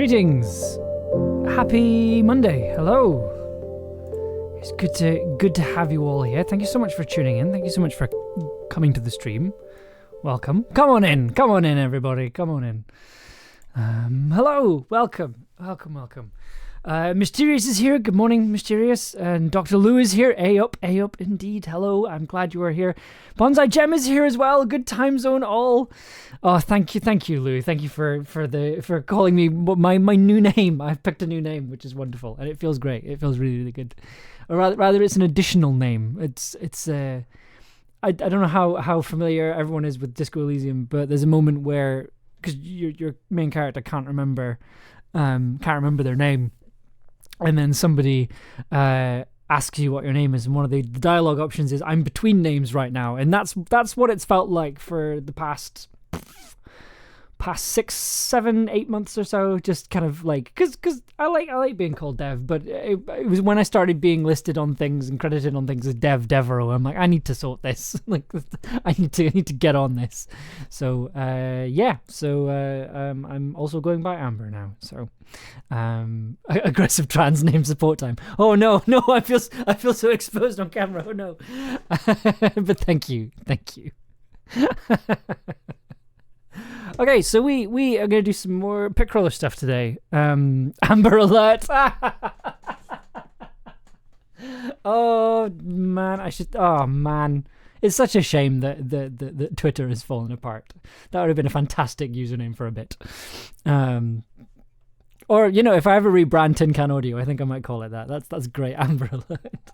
Greetings. Happy Monday. Hello. It's good to have you all here. Thank you so much for tuning in. Thank you so much for coming to the stream. Welcome. Come on in, everybody. Come on in. Hello. Welcome. Mysterious is here. Good morning, Mysterious. And Dr. Lou is here. A up indeed. Hello. I'm glad you are here. Bonsai Gem is here as well. Good time zone all. Oh, thank you, Lou. Thank you for calling me my new name. I've picked a new name, which is wonderful, and it feels great. It feels really, really good. Or rather, it's an additional name. It's I don't know how familiar everyone is with Disco Elysium, but there's a moment where, because your main character can't remember their name, and then somebody asks you what your name is, and one of the dialogue options is "I'm between names right now," and that's what it's felt like for the past 6, 7, 8 months or so. Just kind of like, because I like being called Dev, but it was when I started being listed on things and credited on things as Devero. I'm like, I need to sort this. Like, I need to get on this. So I'm also going by Amber now. So aggressive trans name support time. Oh no, I feel so exposed on camera. Oh no. But thank you. Okay, so we are going to do some more Pitcrawler stuff today. Amber alert! Oh man, it's such a shame that Twitter has fallen apart. That would have been a fantastic username for a bit. Or if I ever rebrand Tin Can Audio, I think I might call it that. That's great, Amber alert.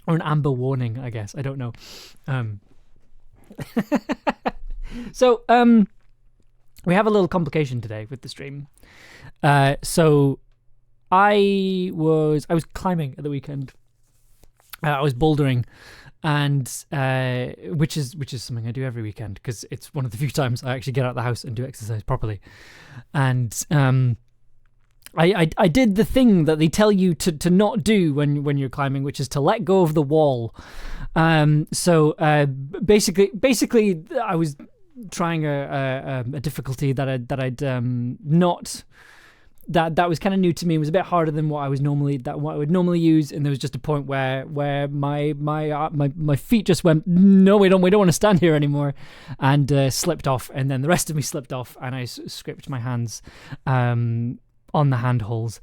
Or an Amber warning, I guess. I don't know. So we have a little complication today with the stream. So I was climbing at the weekend. I was bouldering, and which is something I do every weekend because it's one of the few times I actually get out of the house and do exercise properly. And I did the thing that they tell you to not do when you're climbing, which is to let go of the wall. So basically, I was trying a difficulty that was kind of new to me. It was a bit harder than what I would normally use, and there was just a point where my feet just went, no, we don't want to stand here anymore, and slipped off, and then the rest of me slipped off, and I scraped my hands on the handholds.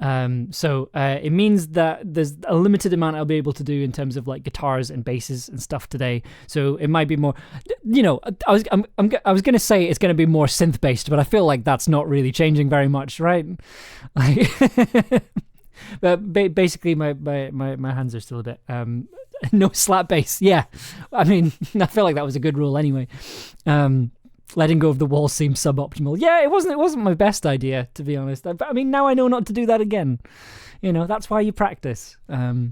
So it means that there's a limited amount I'll be able to do in terms of like guitars and basses and stuff today. So it might be more, I was going to say it's going to be more synth based, but I feel like that's not really changing very much, right? Like, but basically my hands are still a bit no slap bass. Yeah, I mean, I feel like that was a good rule anyway. Letting go of the wall seems suboptimal. Yeah, it wasn't my best idea, to be honest. But I mean, now I know not to do that again. That's why you practice. But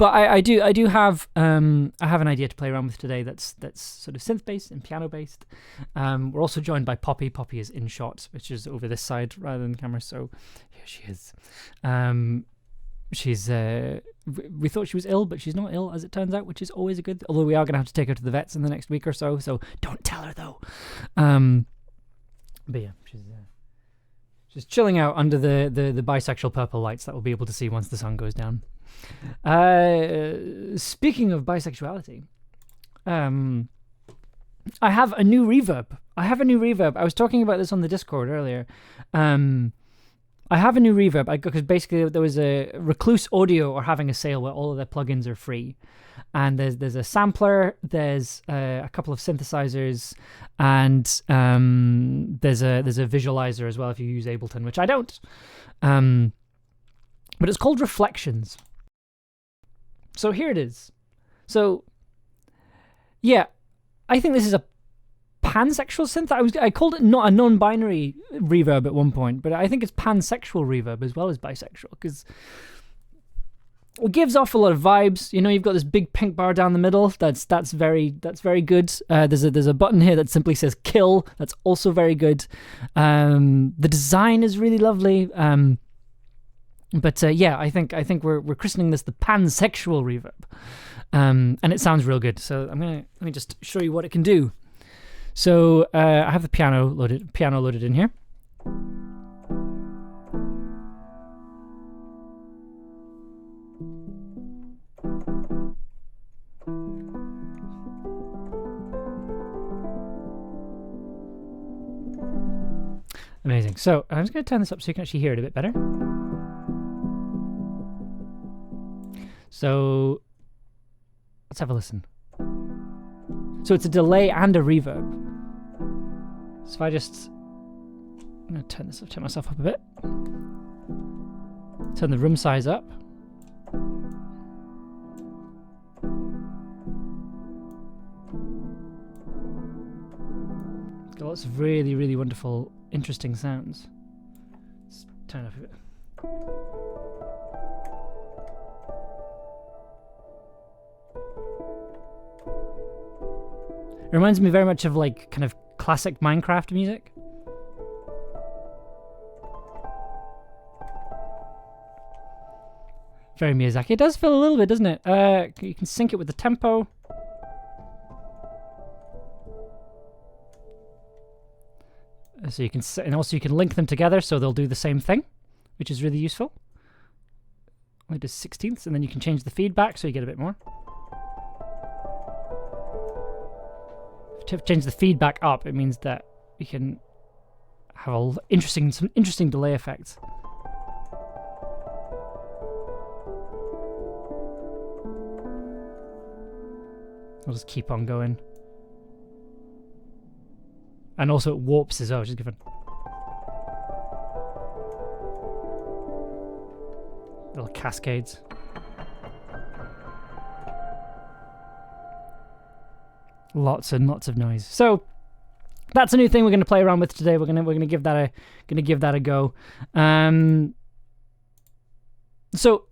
I do have I have an idea to play around with today that's sort of synth based and piano based. We're also joined by Poppy. Poppy is in shot, which is over this side rather than the camera. So here she is. She's we thought she was ill, but she's not ill, as it turns out, which is always a good. Although we are going to have to take her to the vets in the next week or so, so don't tell her though. But yeah, she's chilling out under the bisexual purple lights that we'll be able to see once the sun goes down. Speaking of bisexuality, I have a new reverb. I was talking about this on the Discord earlier. I have a new reverb because basically there was a Recluse Audio are having a sale where all of their plugins are free, and there's a sampler, there's a couple of synthesizers, and there's a visualizer as well if you use Ableton, which I don't. But it's called Reflections. So here it is. So yeah, I think this is a pansexual synth. I called it not a non-binary reverb at one point, but I think it's pansexual reverb as well as bisexual, because it gives off a lot of vibes. You've got this big pink bar down the middle. That's very good. There's a button here that simply says kill. That's also very good. The design is really lovely. But yeah, I think we're christening this the pansexual reverb. And it sounds real good. So let me just show you what it can do. So I have the piano loaded in here. Amazing. So I'm just going to turn this up so you can actually hear it a bit better. So let's have a listen. So it's a delay and a reverb. So if I just, I'm going to turn myself up a bit. Turn the room size up. It's got lots of really, really wonderful, interesting sounds. Let's turn it up a bit. It reminds me very much of like kind of classic Minecraft music. Very Miyazaki. It does feel a little bit, doesn't it? You can sync it with the tempo. So you can, and also you can link them together so they'll do the same thing, which is really useful. Only does 16ths, and then you can change the feedback so you get a bit more. To change the feedback up, it means that we can have some interesting delay effects. I'll just keep on going. And also it warps as well, which is good. Little cascades. Lots and lots of noise. So that's a new thing we're going to play around with today. We're going to give that a go. So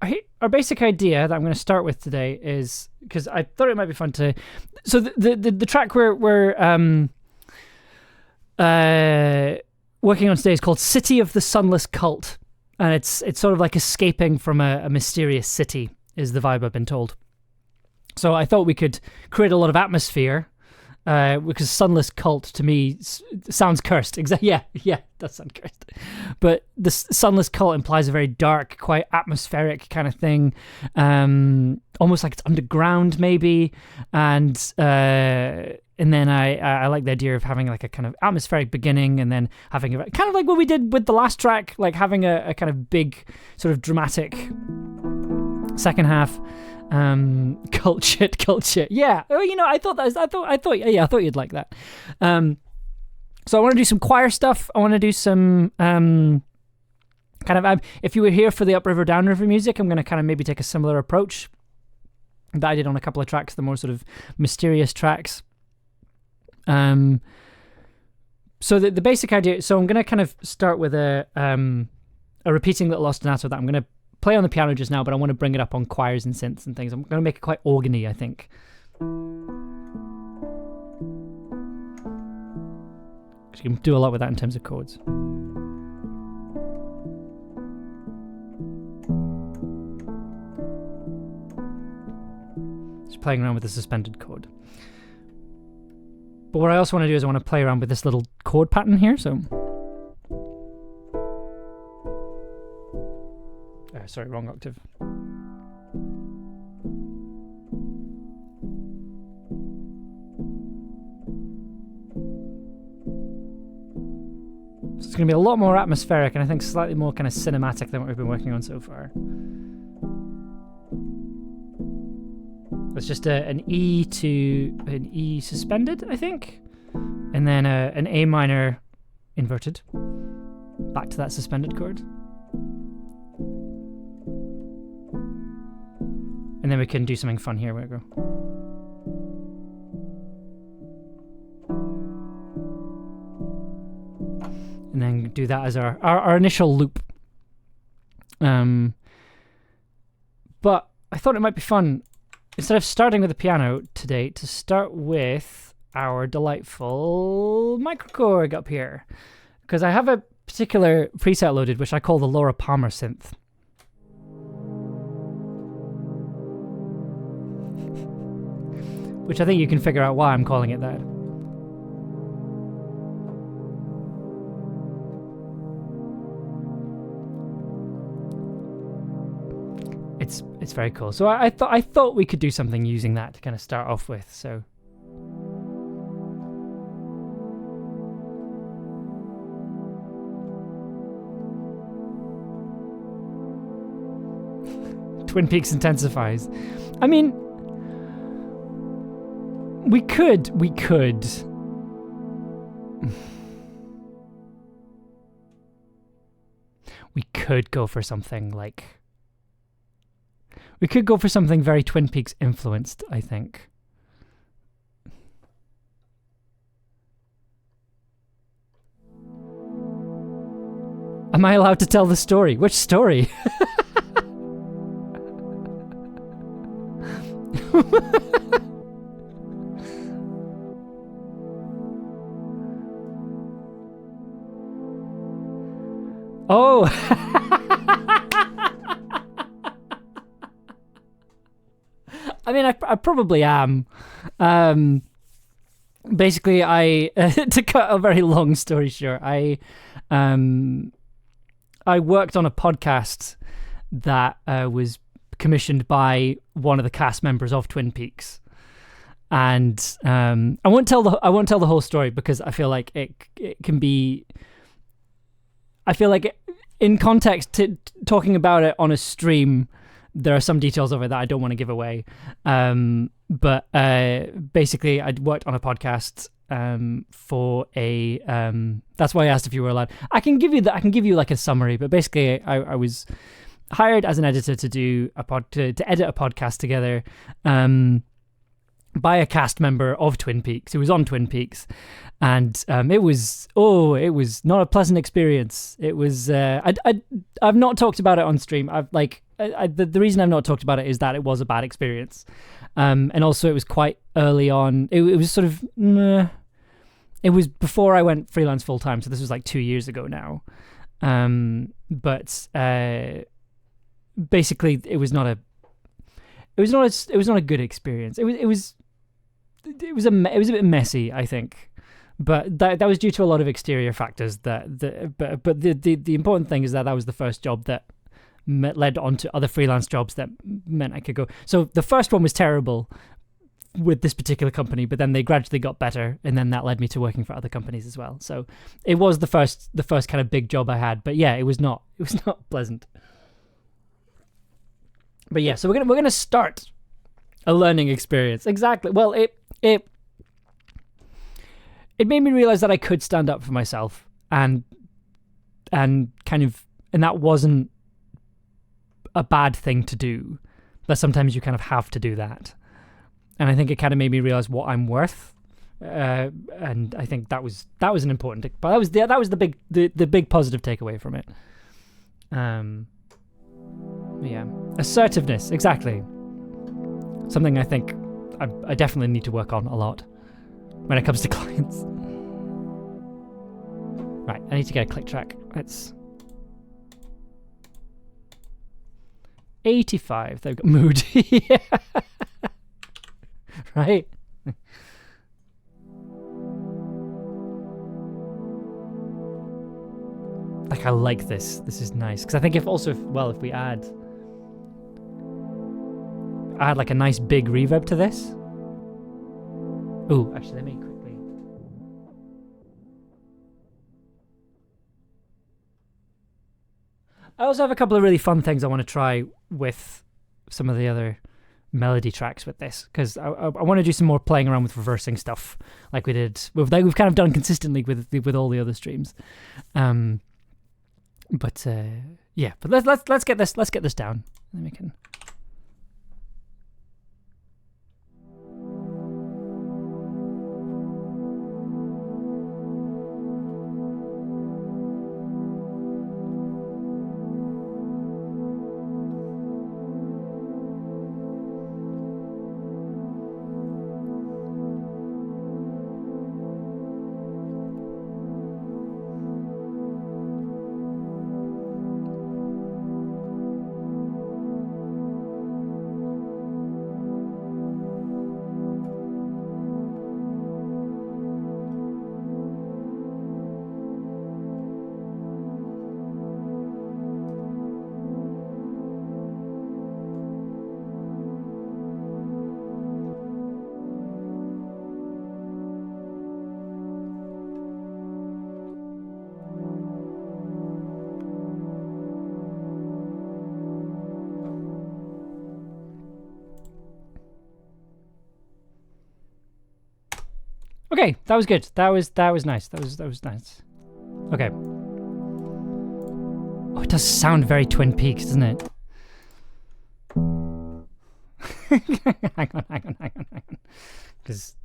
our basic idea that I'm going to start with today is, because I thought it might be fun to. So the track we're working on today is called "City of the Sunless Cult," and it's sort of like escaping from a mysterious city, is the vibe I've been told. So I thought we could create a lot of atmosphere. Because Sunless Cult to me sounds cursed. Yeah, it does sound cursed. But the Sunless Cult implies a very dark, quite atmospheric kind of thing, almost like it's underground maybe. And then I like the idea of having like a kind of atmospheric beginning, and then having a kind of like what we did with the last track, like having a kind of big sort of dramatic second half. Cult shit. Yeah. Oh, I thought you'd like that. So I want to do some choir stuff. I want to do some kind of. If you were here for the upriver downriver music, I'm going to kind of maybe take a similar approach that I did on a couple of tracks, the more sort of mysterious tracks. So the basic idea. So I'm going to kind of start with a repeating little ostinato that I'm going to play on the piano just now, but I want to bring it up on choirs and synths and things. I'm going to make it quite organy, I think. You can do a lot with that in terms of chords. Just playing around with the suspended chord. But what I also want to do is I want to play around with this little chord pattern here, so... sorry, wrong octave. So it's going to be a lot more atmospheric, and I think slightly more kind of cinematic than what we've been working on so far. It's just an E to an E suspended, I think, and then an A minor inverted back to that suspended chord. And then we can do something fun here. Where we go. And then do that as our initial loop. But I thought it might be fun, instead of starting with the piano today, to start with our delightful microKORG up here. Because I have a particular preset loaded, which I call the Laura Palmer synth. Which I think you can figure out why I'm calling it that. It's very cool. So I thought we could do something using that to kind of start off with. So. Twin Peaks intensifies. I mean, we could. We could go for something like. We could go for something very Twin Peaks influenced, I think. Am I allowed to tell the story? Which story? Oh. I mean, I probably am. Basically, to cut a very long story short, I worked on a podcast that was commissioned by one of the cast members of Twin Peaks, and I won't tell the whole story because I feel like it can be. I feel like in context, talking about it on a stream, there are some details of it that I don't want to give away. But basically, I'd worked on a podcast for a. That's why I asked if you were allowed. I can give you like a summary, but basically, I was hired as an editor to do to edit a podcast together. By a cast member of Twin Peaks who was on Twin Peaks, and it was not a pleasant experience. It was I've not talked about it on stream. The reason I've not talked about it is that it was a bad experience, and also it was quite early on. It was sort of it was before I went freelance full time, so this was like 2 years ago now. But basically, it was not a good experience. It was a bit messy, I think, but that was due to a lot of exterior factors. But the important thing is that was the first job that led on to other freelance jobs that meant I could go. So the first one was terrible with this particular company, but then they gradually got better, and then that led me to working for other companies as well. So it was the first kind of big job I had. But yeah, it was not pleasant. But yeah, so we're gonna start a learning experience. Exactly. Well, it made me realize that I could stand up for myself, and that wasn't a bad thing to do. But sometimes you kind of have to do that, and I think it kind of made me realize what I'm worth. And I think that was an important. But that was the big positive takeaway from it. Yeah, assertiveness, exactly. Something I think I definitely need to work on a lot when it comes to clients. Right, I need to get a click track. Let's 85. They've got mood. Yeah. Right. Like, I like this. This is nice because I think if we add like a nice big reverb to this. Ooh, actually, let me quickly. I also have a couple of really fun things I want to try with some of the other melody tracks with this, because I want to do some more playing around with reversing stuff, like we've kind of done consistently with all the other streams. But let's get this down. Then we can. Okay, that was good. That was nice. That was nice. Okay. Oh, it does sound very Twin Peaks, doesn't it? hang on. Because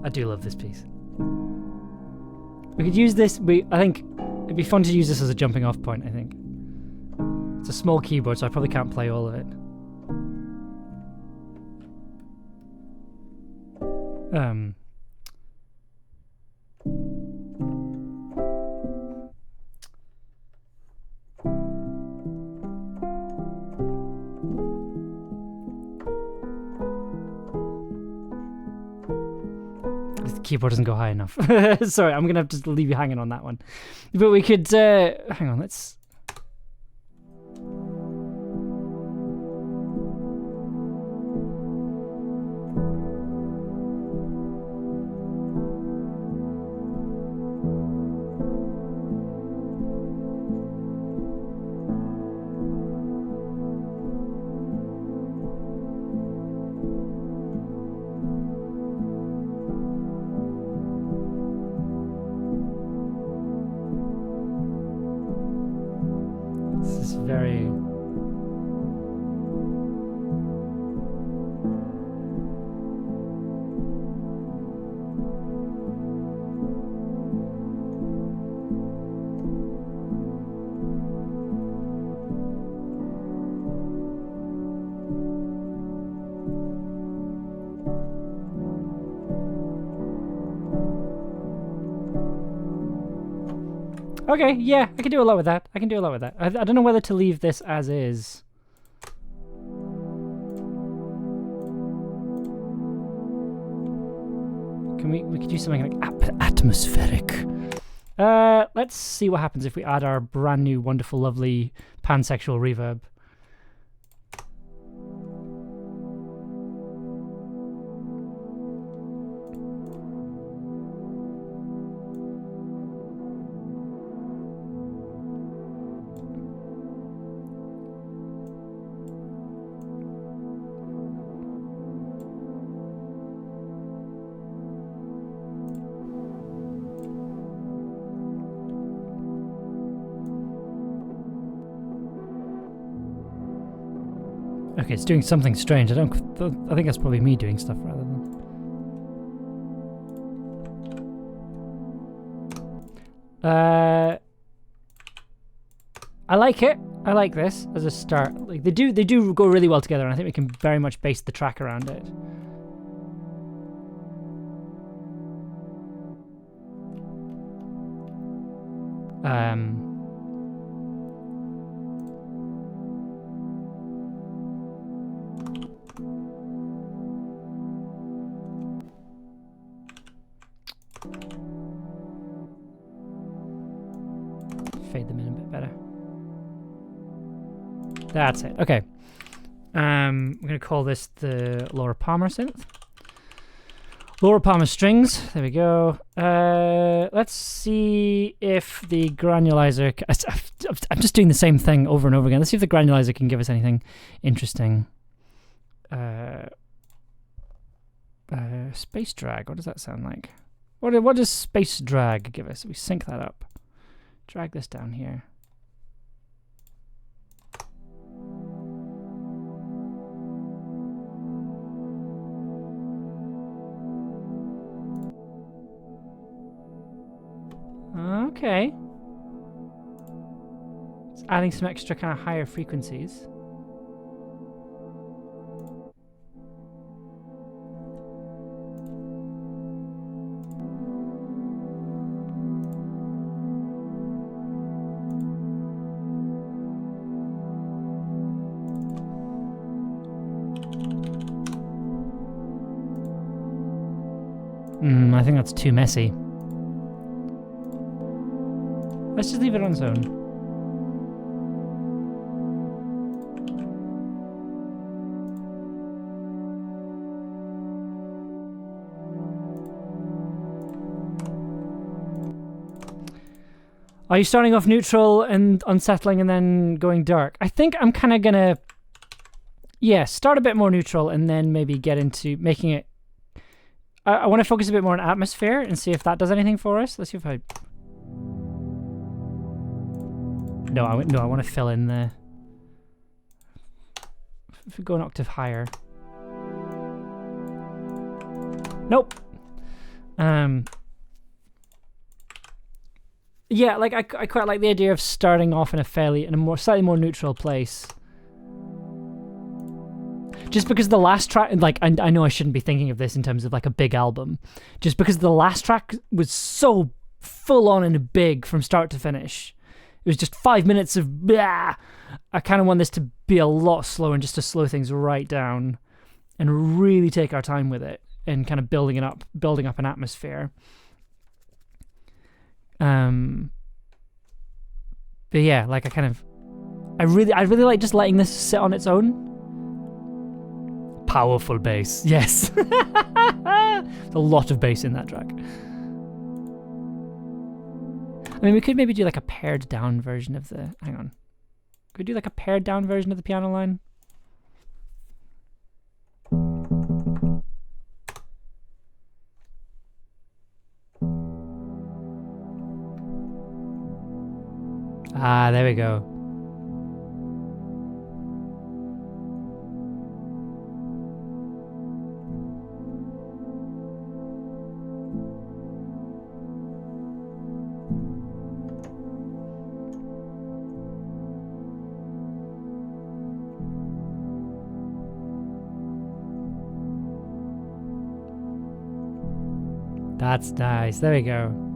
I do love this piece. We could use this. I think it'd be fun to use this as a jumping off point, I think. It's a small keyboard, so I probably can't play all of it. The keyboard doesn't go high enough. Sorry, I'm gonna have to leave you hanging on that one. But we could hang on. Let's. This is very. Okay, yeah, I can do a lot with that. I don't know whether to leave this as is. We could do something like atmospheric. Let's see what happens if we add our brand new, wonderful, lovely pansexual reverb. Okay, it's doing something strange. I think that's probably me doing stuff rather than. I like it. I like this as a start. Like they do go really well together, and I think we can very much base the track around it. Fade them in a bit better. That's it. Okay. I'm going to call this the Laura Palmer synth. Laura Palmer strings. There we go. Let's see if the granulizer... I'm just doing the same thing over and over again. Let's see if the granulizer can give us anything interesting. Space drag. What does that sound like? What does space drag give us? We sync that up. Drag this down here. Okay. It's adding some extra kind of higher frequencies. I think that's too messy. Let's just leave it on its own. Are you starting off neutral and unsettling and then going dark? I think I'm kind of gonna, yeah, start a bit more neutral and then maybe get into making it. I want to focus a bit more on atmosphere and see if that does anything for us. Let's see if I. No, I want to fill in the. If we go an octave higher. Nope. Yeah, like I quite like the idea of starting off in a slightly more neutral place. Just because the last track, like I know I shouldn't be thinking of this in terms of like a big album, just because the last track was so full on and big from start to finish. It was just 5 minutes of blah. I kind of want this to be a lot slower and just to slow things right down and really take our time with it and kind of building up an atmosphere. But yeah, like I really like just letting this sit on its own. Powerful bass, yes. There's a lot of bass in that track. I mean, we could maybe do like a pared down version of the. Hang on. Could we do like a pared down version of the piano line? Ah, there we go. That's nice. There we go.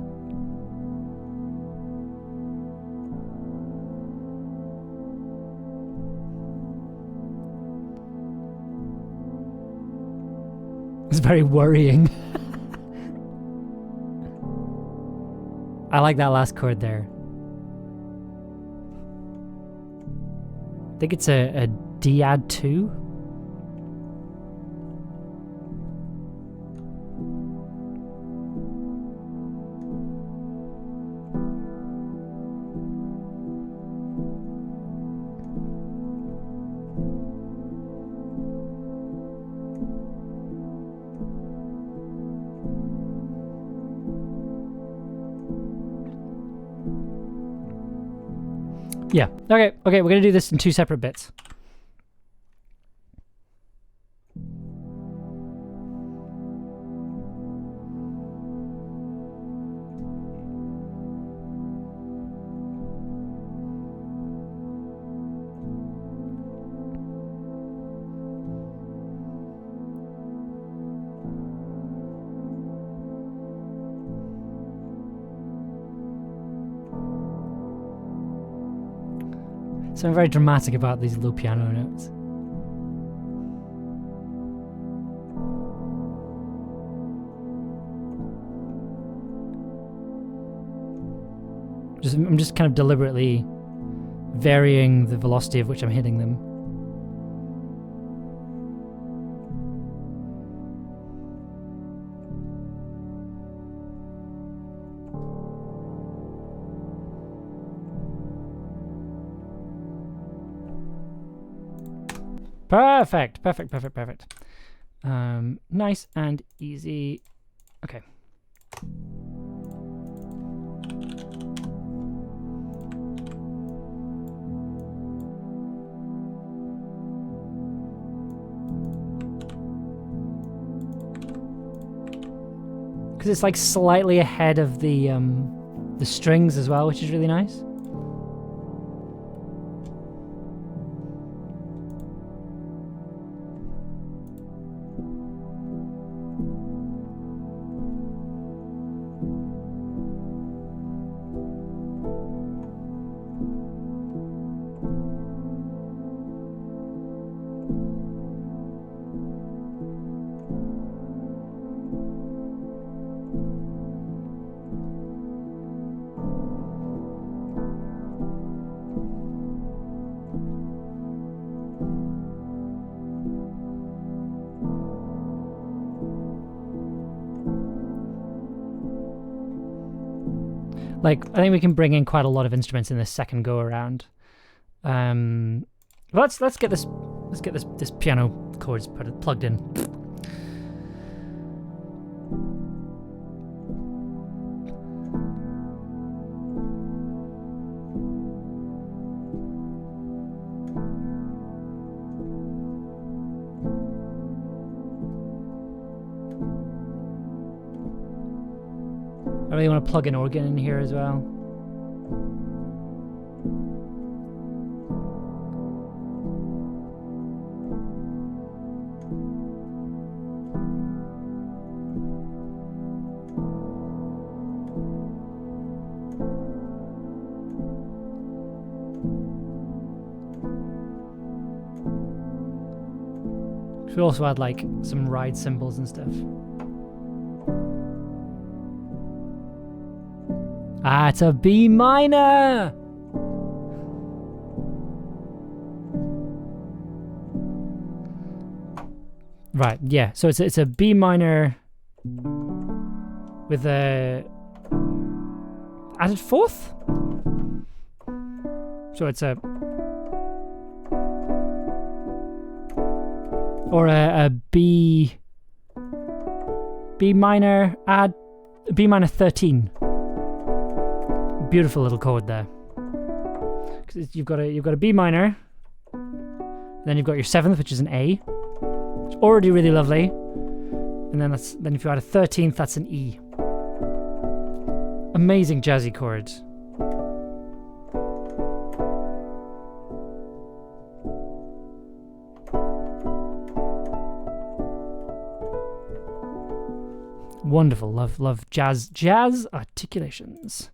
It's very worrying. I like that last chord there. I think it's a D add 2. Yeah. Okay, we're going to do this in 2 separate bits. So I'm very dramatic about these low piano notes. I'm just kind of deliberately varying the velocity of which I'm hitting them. Perfect. Nice and easy. Okay. Because it's like slightly ahead of the strings as well, which is really nice. Like, I think we can bring in quite a lot of instruments in this second go around. Let's get this piano chords plugged in. I really want to plug an organ in here as well. Should also add like some ride cymbals and stuff. Ah, it's a B minor! Right, yeah, so it's a B minor with a added fourth? So it's a... Or a B minor, add B minor 13. Beautiful little chord there. Because you've got a B minor, then you've got your seventh, which is an A. It's already really lovely. And then if you add a 13th, that's an E. Amazing jazzy chords. Wonderful. Love jazz articulations.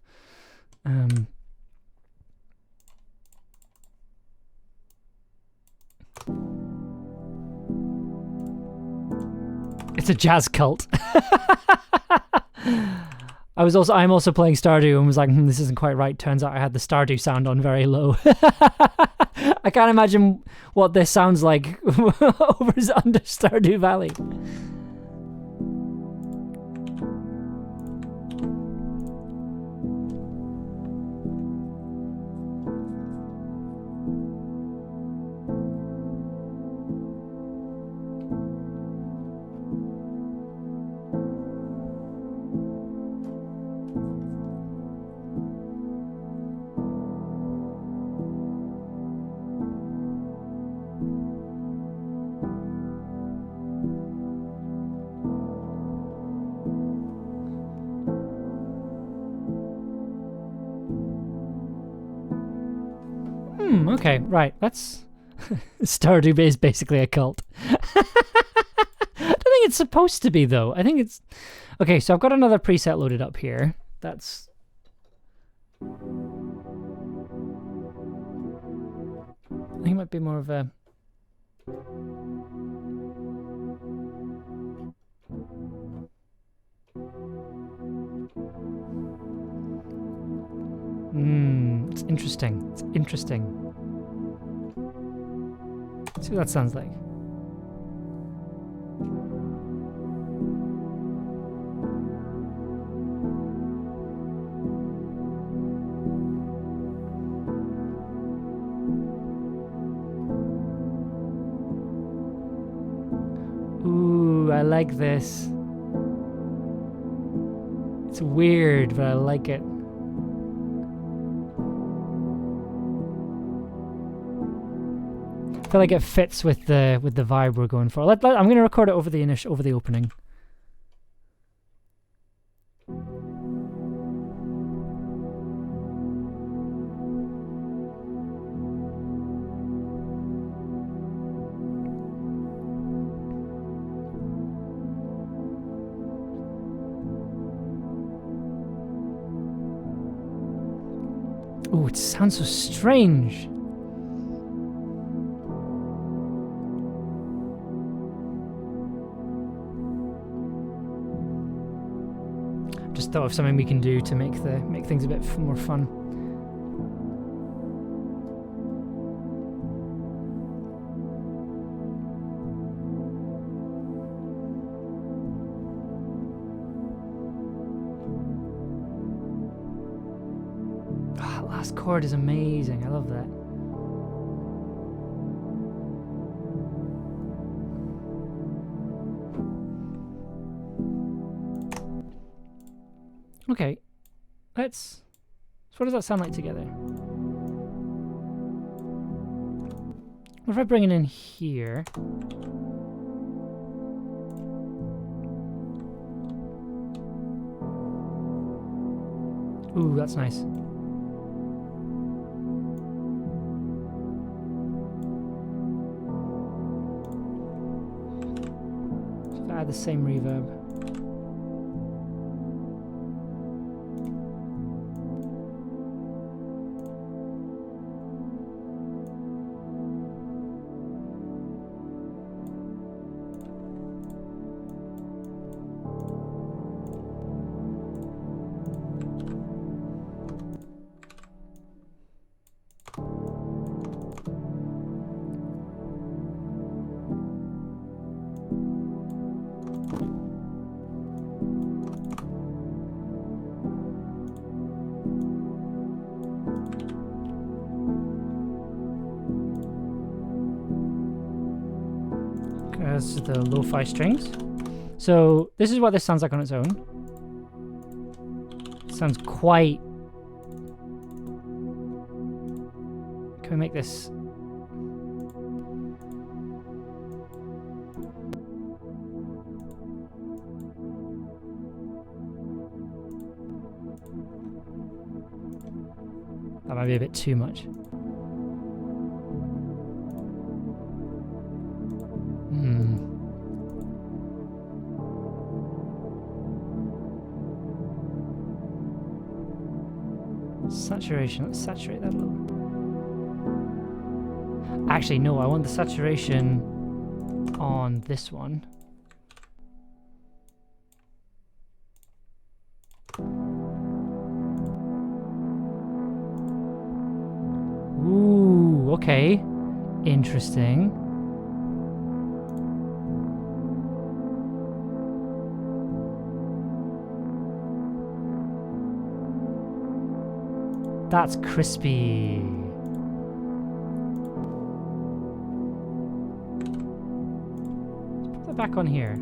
It's a jazz cult. I'm also playing Stardew and was like, this isn't quite right. Turns out I had the Stardew sound on very low. I can't imagine what this sounds like under Stardew Valley. Okay, right. That's Stardew is basically a cult. I don't think it's supposed to be though. I think it's okay. So I've got another preset loaded up here. That's I think it might be more of a it's interesting. It's interesting. Let's see what that sounds like. Ooh, I like this. It's weird, but I like it. I feel like it fits with the vibe we're going for. I'm going to record it over the opening. Oh, it sounds so strange. Just thought of something we can do to make things a bit more fun. last chord is amazing. I love that. Okay, let's... So what does that sound like together? What if I bring it in here? Ooh, that's nice. So if I add the same reverb. This is the lo-fi strings. So this is what this sounds like on its own. It sounds quite... Can we make this... That might be a bit too much. Saturation, let's saturate that a little. Actually, no, I want the saturation on this one. Ooh, okay. Interesting. That's crispy. Let's put that back on here.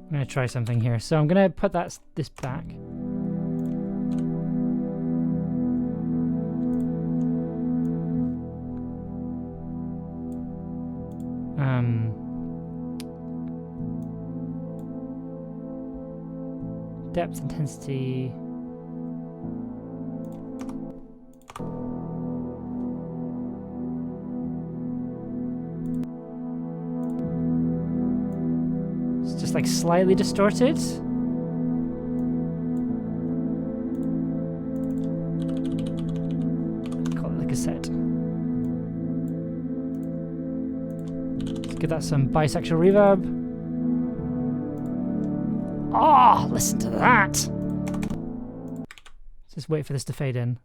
I'm gonna try something here. So I'm gonna put this back. Depth, intensity. Just like slightly distorted. Call it like a set. Let's give that some bisexual reverb. Oh, listen to that! Let's just wait for this to fade in.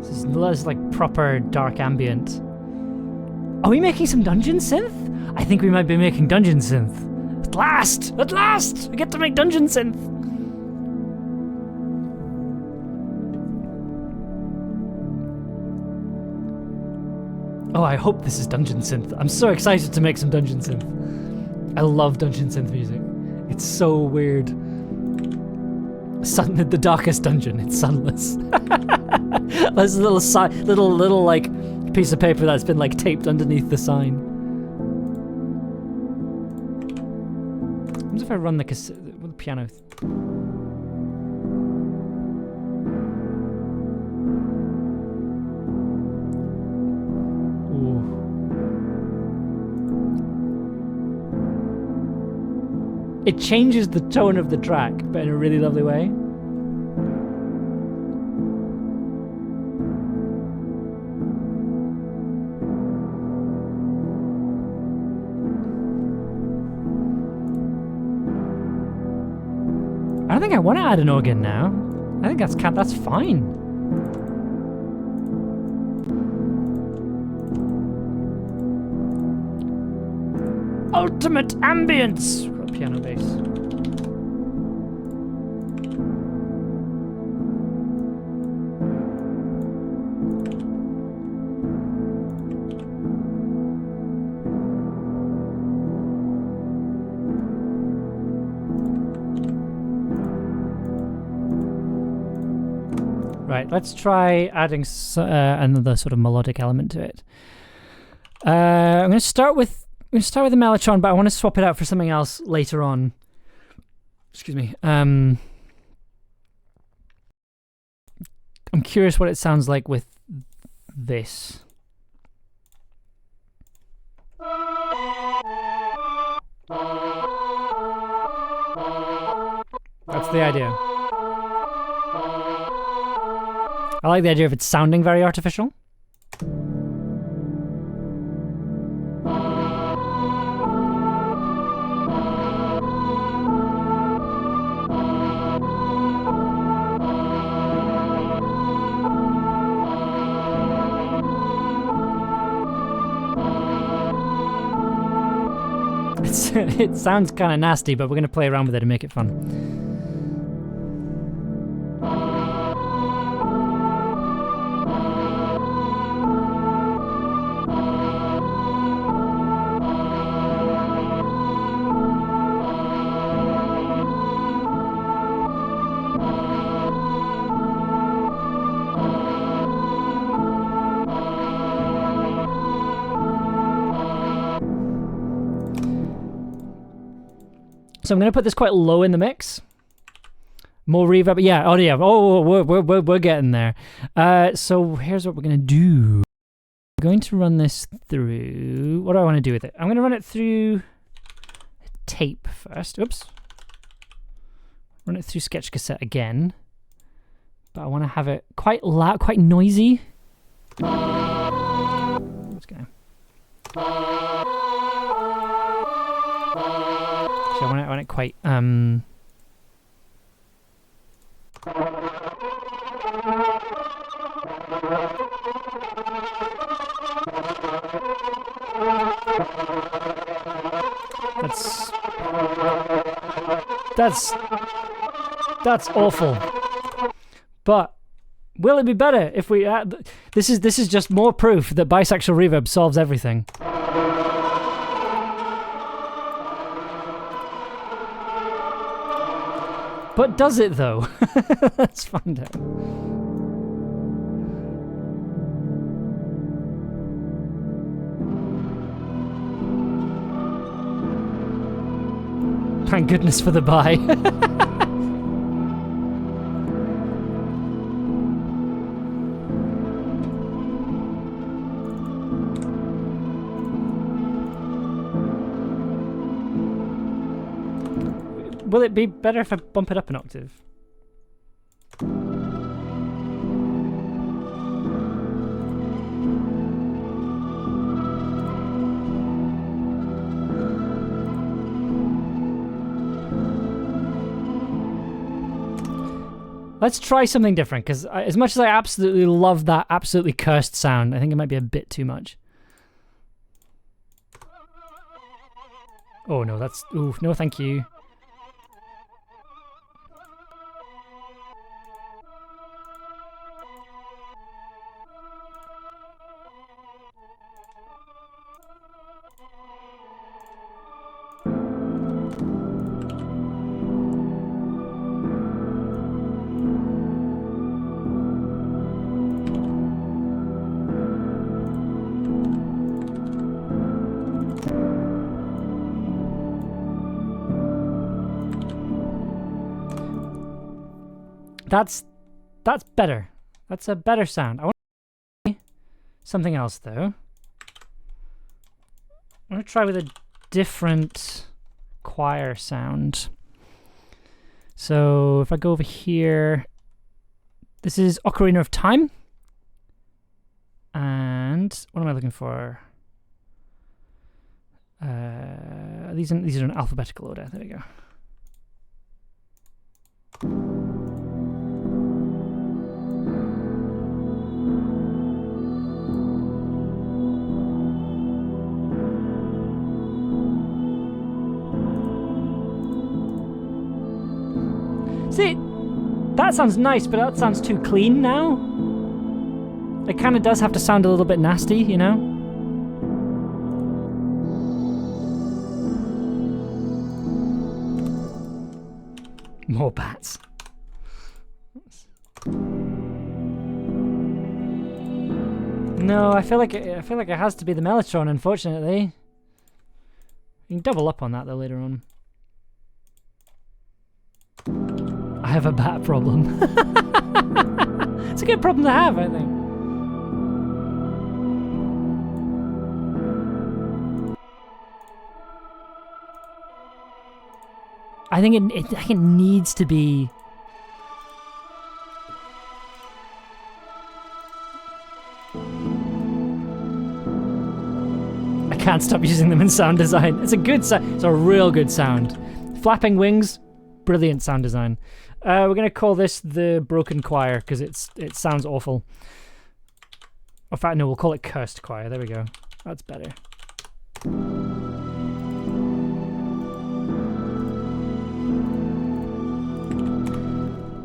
This is like proper dark ambient. Are we making some dungeon synth? I think we might be making dungeon synth. At last! At last! We get to make dungeon synth! Oh, I hope this is dungeon synth. I'm so excited to make some dungeon synth. I love dungeon synth music. It's so weird. The darkest dungeon. It's Sunless. There's a little like piece of paper that's been like taped underneath the sign. What if I run the piano? Ooh. It changes the tone of the track, but in a really lovely way. I don't think I want to add an organ now. I think that's fine. Ultimate ambience. Got piano bass. Right, let's try adding another sort of melodic element to it. I'm going to start with the mellotron, but I want to swap it out for something else later on. Excuse me. I'm curious what it sounds like with this. That's the idea. I like the idea of it sounding very artificial. It sounds kind of nasty, but we're going to play around with it and make it fun. So I'm going to put this quite low in the mix. More reverb. Yeah, oh yeah. Oh, we're getting there. So here's what we're going to do. I'm going to run this through... What do I want to do with it? I'm going to run it through tape first. Oops. Run it through Sketch Cassette again. But I want to have it quite loud, quite noisy. Let's go. I want it quite that's awful. But will it be better if we add this is just more proof that bisexual reverb solves everything. But does it though? Let's find out. Thank goodness for the buy. Will it be better if I bump it up an octave? Let's try something different, because as much as I absolutely love that absolutely cursed sound, I think it might be a bit too much. Oh no, that's... Ooh, no thank you. That's better. That's a better sound. I want to try something else though. I want to try with a different choir sound. So if I go over here, this is Ocarina of Time. And what am I looking for? These are in alphabetical order. There we go. See, that sounds nice, but that sounds too clean now. It kind of does have to sound a little bit nasty, you know? More bats. No, I feel like it has to be the Mellotron, unfortunately. You can double up on that though later on. I have a bat problem. It's a good problem to have, I think. I think it needs to be. I can't stop using them in sound design. It's a good sound. It's a real good sound. Flapping wings, brilliant sound design. We're gonna call this the Broken Choir because it sounds awful. In fact, no, we'll call it Cursed Choir. There we go. That's better.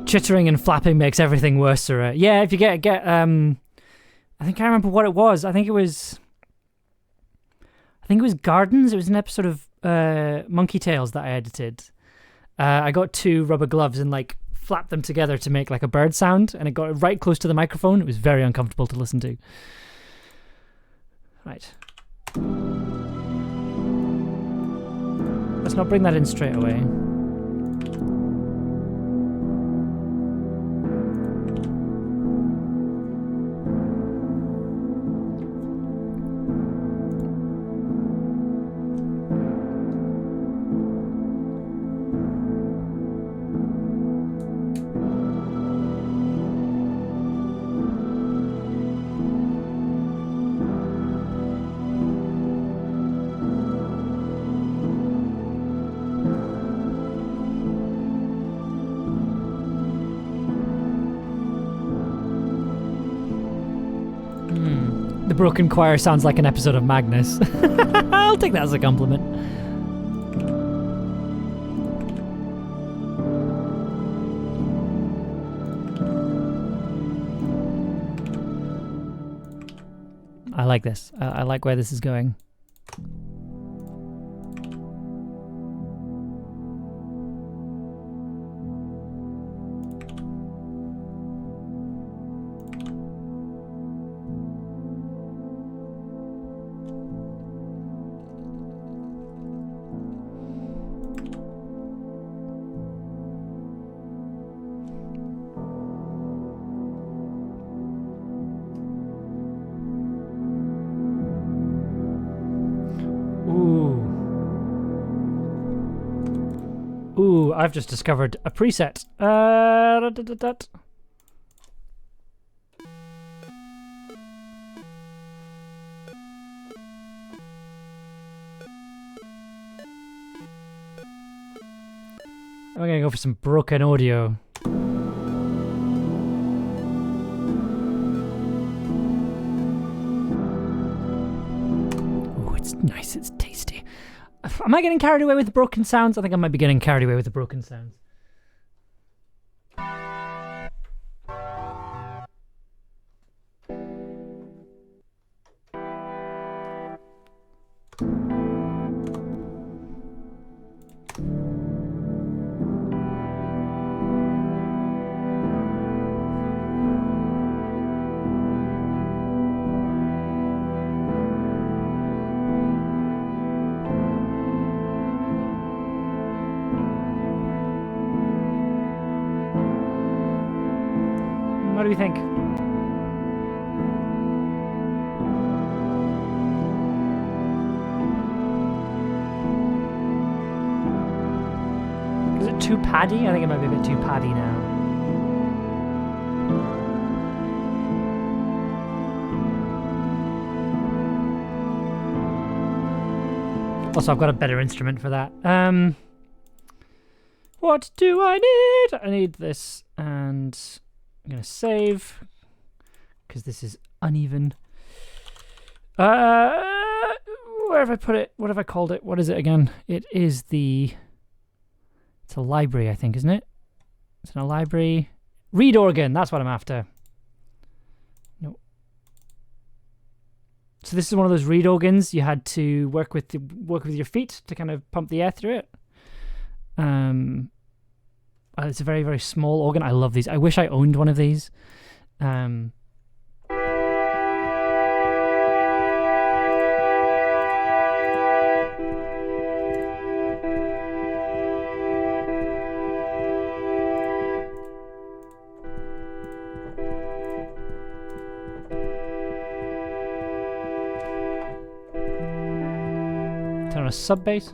Chittering and flapping makes everything worse, sir. Yeah, if you get I think I remember what it was. I think it was Gardens. It was an episode of Monkey Tales that I edited. I got 2 rubber gloves and like flapped them together to make like a bird sound, and it got right close to the microphone. It was very uncomfortable to listen to. Right. Let's not bring that in straight away. The Broken Choir sounds like an episode of Magnus. I'll take that as a compliment. I like this. I like where this is going. Ooh, I've just discovered a preset. I'm gonna go for some broken audio. Oh, it's nice, it's tasty. Am I getting carried away with the broken sounds? I think I might be getting carried away with the broken sounds. What do you think? Is it too paddy? I think it might be a bit too paddy now. Also, I've got a better instrument for that. What do I need? I need this, and I'm going to save, because this is uneven. Where have I put it? What have I called it? What is it again? It is it's a library, I think, isn't it? It's in a library. Reed organ, that's what I'm after. No. So this is one of those reed organs you had to work with your feet to kind of pump the air through it. It's a very, very small organ. I love these. I wish I owned one of these. Turn on a sub bass.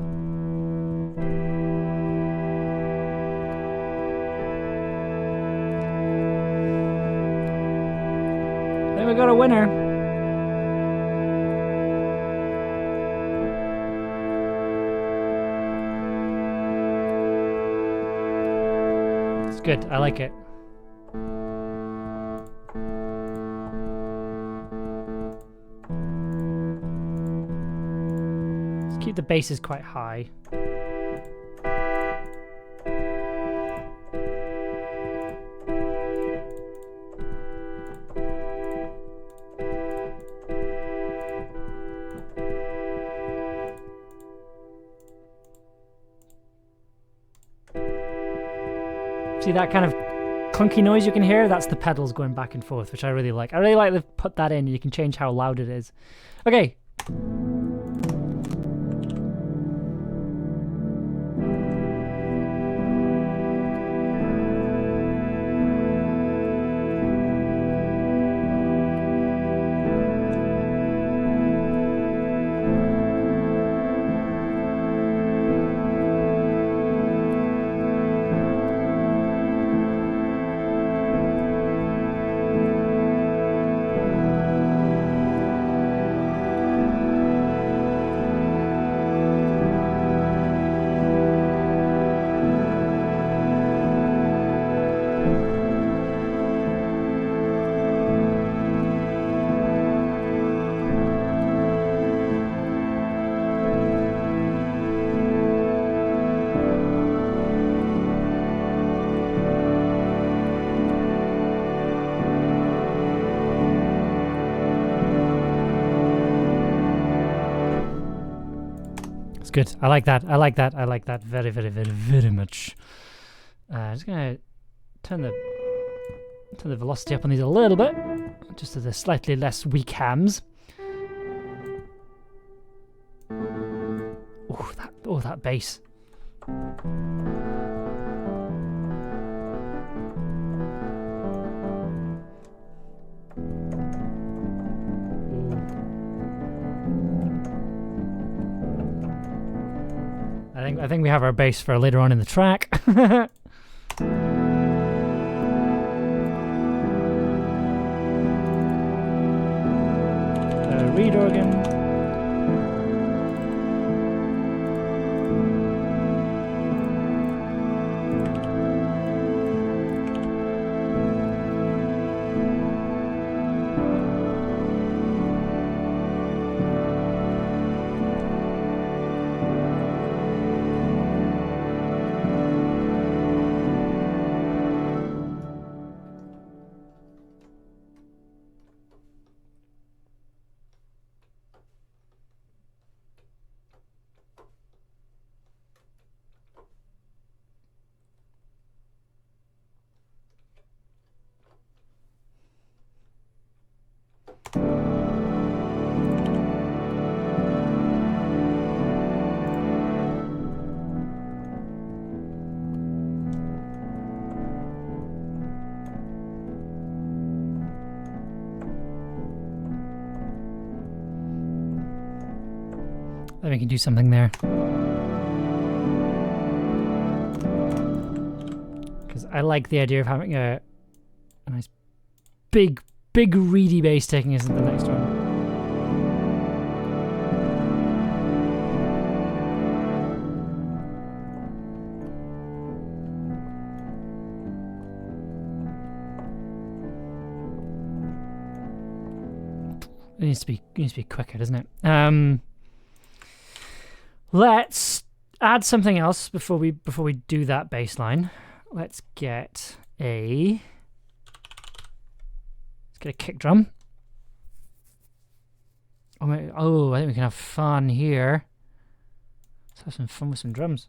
Then we got a winner. It's good. I like it. Let's keep the basses quite high. See that kind of clunky noise you can hear? That's the pedals going back and forth, which I really like. I really like they've put that in. You can change how loud it is. Okay. Good. I like that. I like that. I like that very, very, very, very much. I'm just gonna turn the velocity up on these a little bit, just to the slightly less weak hams. Oh, that bass. I think we have our bass for later on in the track. Reed organ. Then we can do something there. Because I like the idea of having a nice big reedy bass taking us into the next one. It needs to be quicker, doesn't it? Let's add something else before we do that bass line. let's get a kick drum. Oh, I think we can have fun here. Let's have some fun with some drums.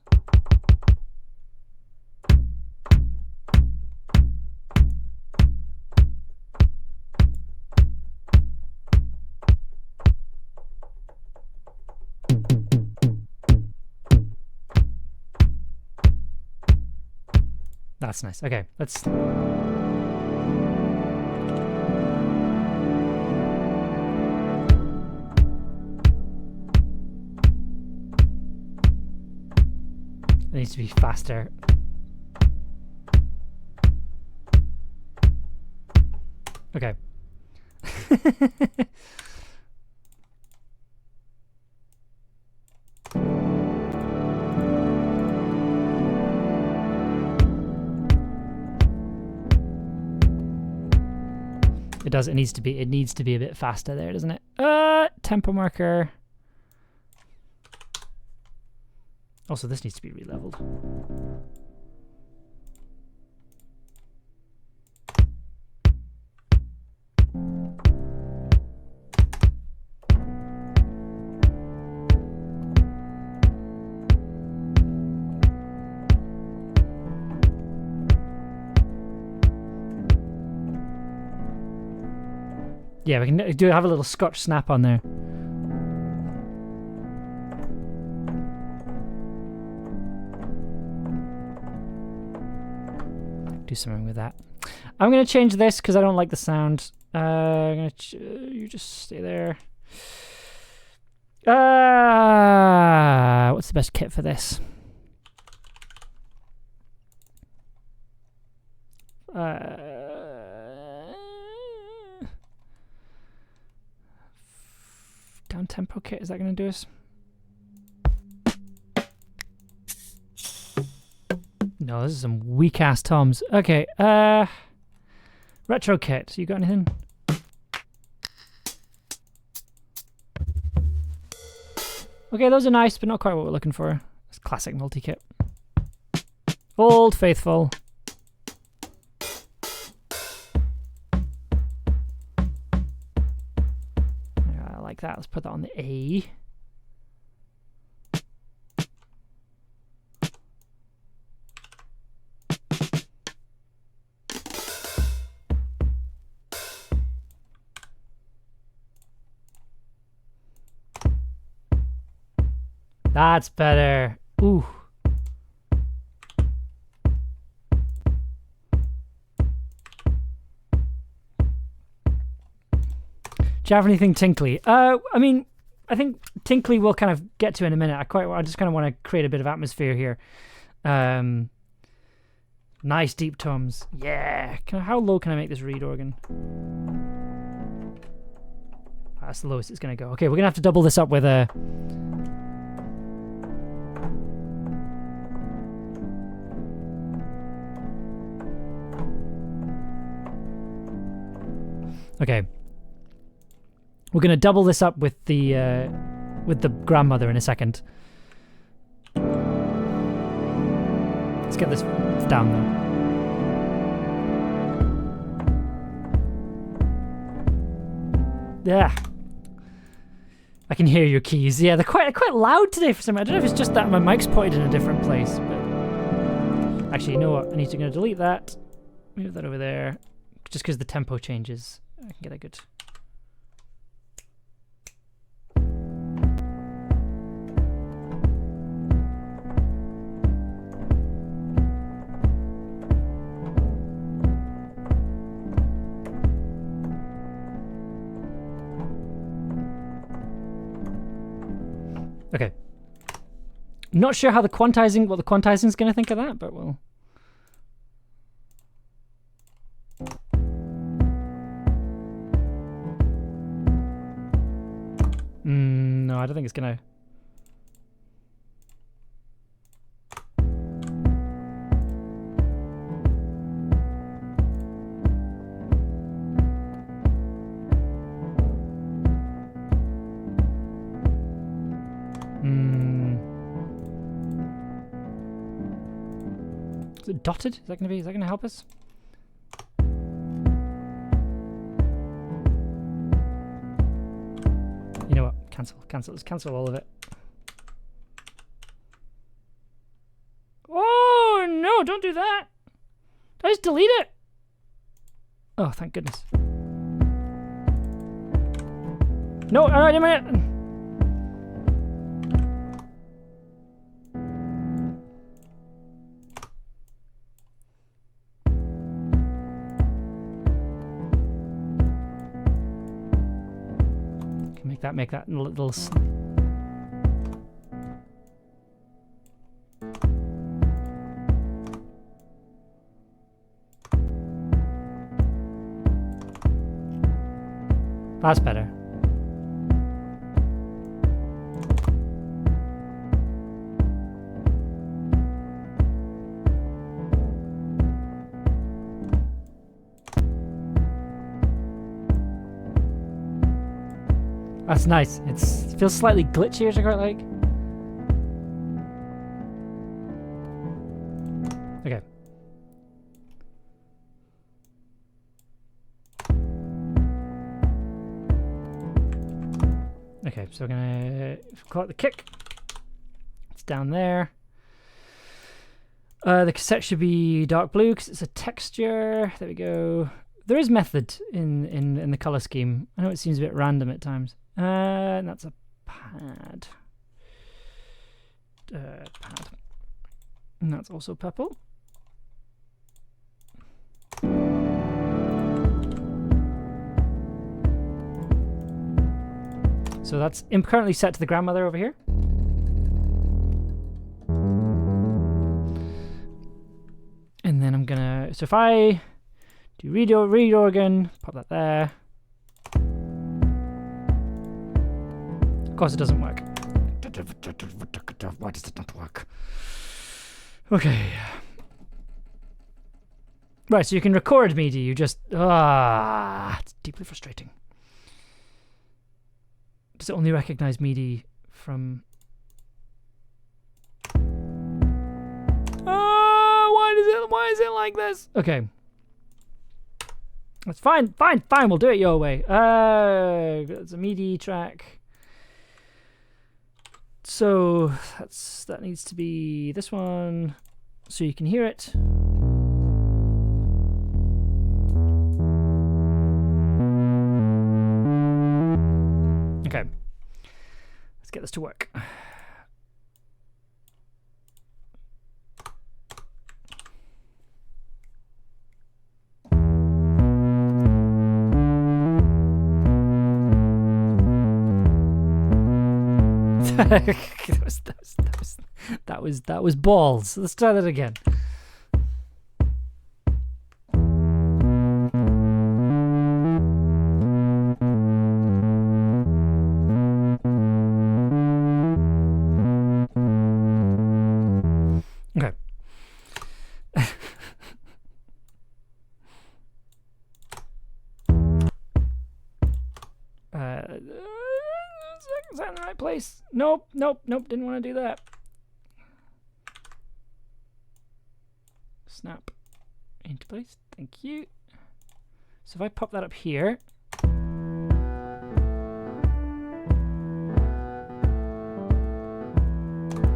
That's nice. Okay, let's... It needs to be faster. Okay. It does. It needs to be a bit faster there, doesn't it? Tempo marker. Also, this needs to be re-leveled. Yeah, we can have a little Scotch snap on there. Do something with that. I'm going to change this because I don't like the sound. I'm going to you just stay there. What's the best kit for this? Down tempo kit, is that going to do us? No, this is some weak ass toms. Okay, retro kit. You got anything? Okay, those are nice, but not quite what we're looking for. It's classic multi kit. Old Faithful. I like that. Let's put that on the A. That's better. Ooh. Do you have anything tinkly? I mean, I think tinkly we'll kind of get to in a minute. I just kind of want to create a bit of atmosphere here. Nice deep toms. Yeah. How low can I make this reed organ? That's the lowest it's going to go. Okay, we're going to have to double this up with a... Okay, we're gonna double this up with the grandmother in a second. Let's get this down though. Yeah, I can hear your keys. Yeah, they're quite loud today for some. I don't know if it's just that my mic's pointed in a different place. But actually, you know what? I need to go delete that. Move that over there, just because the tempo changes. I can get a good... Okay. Not sure how what the quantizing is going to think of that, but we'll... No, I don't think it's gonna. dotted? Is that gonna help us? You know what? Cancel. Let's cancel all of it. Oh no! Don't do that. Did I just delete it? Oh, thank goodness. No, alright, a minute. Can make that little. That's better. That's nice. It feels slightly glitchy, which I quite like. Okay. Okay, so we're gonna call it the kick. It's down there. The cassette should be dark blue because it's a texture. There we go. There is method in the color scheme. I know it seems a bit random at times. And that's a pad. Pad. And that's also purple. So that's currently set to the grandmother over here. And then I'm gonna, so if I do read organ, pop that there. Of course it doesn't work. Why does it not work? Okay. Right, so you can record MIDI, you just... it's deeply frustrating. Does it only recognize MIDI from... Why is it like this? Okay. That's fine, we'll do it your way. It's a MIDI track. So that needs to be this one, so you can hear it. Okay, let's get this to work. that was balls. Let's try that again. Okay. Is that in the right place? Nope, didn't want to do that. Snap into place, thank you. So if I pop that up here,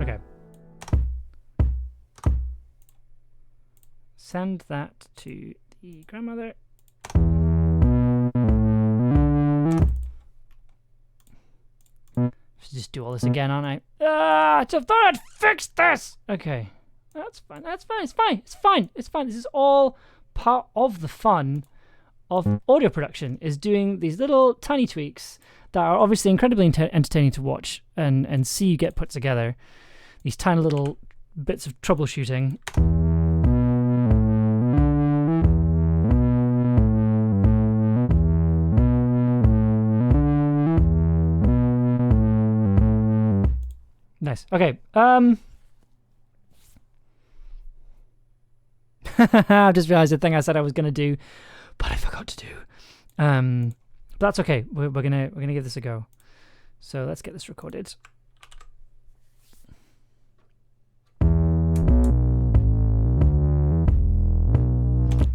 okay. Send that to the grandmother. Just do all this again, aren't I? I thought I'd fixed this! Okay. That's fine. It's fine. This is all part of the fun of audio production, is doing these little tiny tweaks that are obviously incredibly entertaining to watch and see you get put together. These tiny little bits of troubleshooting. Nice. Okay. I just realized the thing I said I was going to do, but I forgot to do. But that's okay. We're gonna give this a go. So let's get this recorded.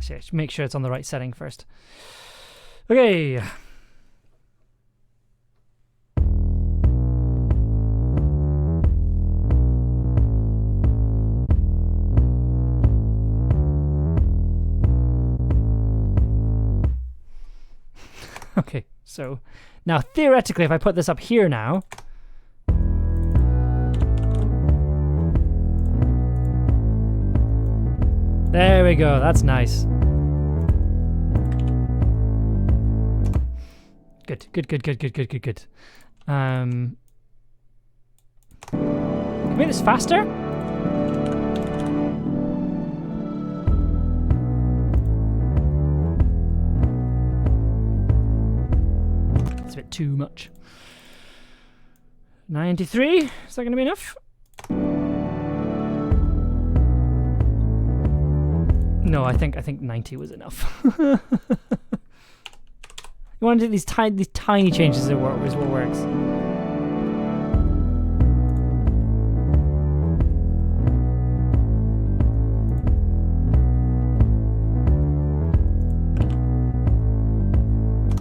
Actually, I should make sure it's on the right setting first. Okay. Okay, so now theoretically, if I put this up here now, there we go. That's nice. Good. Can we make this faster? It's a bit too much. 93. Is that going to be enough? No, I think 90 was enough. You want to do these tiny changes is what works.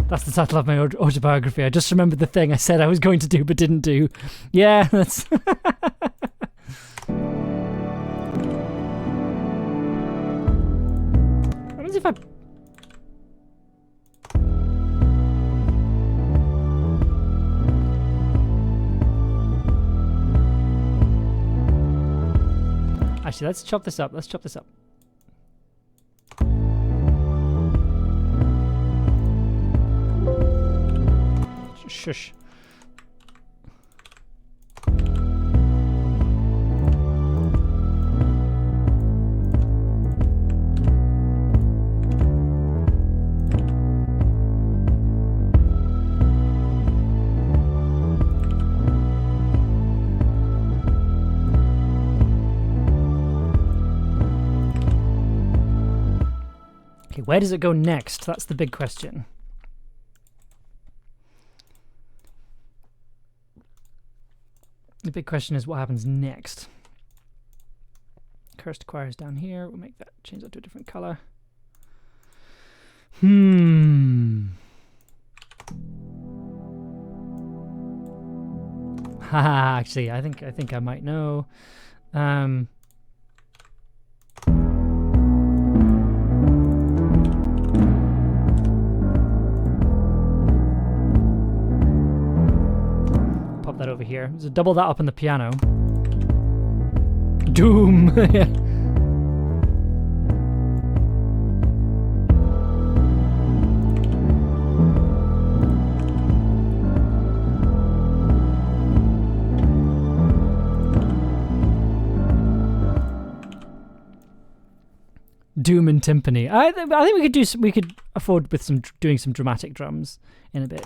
That's the title of my autobiography. I just remembered the thing I said I was going to do but didn't do. Yeah, that's... What happens if I... Actually, let's chop this up. Shush. Okay, where does it go next? That's the big question. The big question is what happens next. Cursed Choir's down here. We'll make that, change that to a different color. Haha, actually, I think I might know. That over here. So double that up on the piano. Doom. Yeah. Doom and timpani. I think we could afford with doing some dramatic drums in a bit.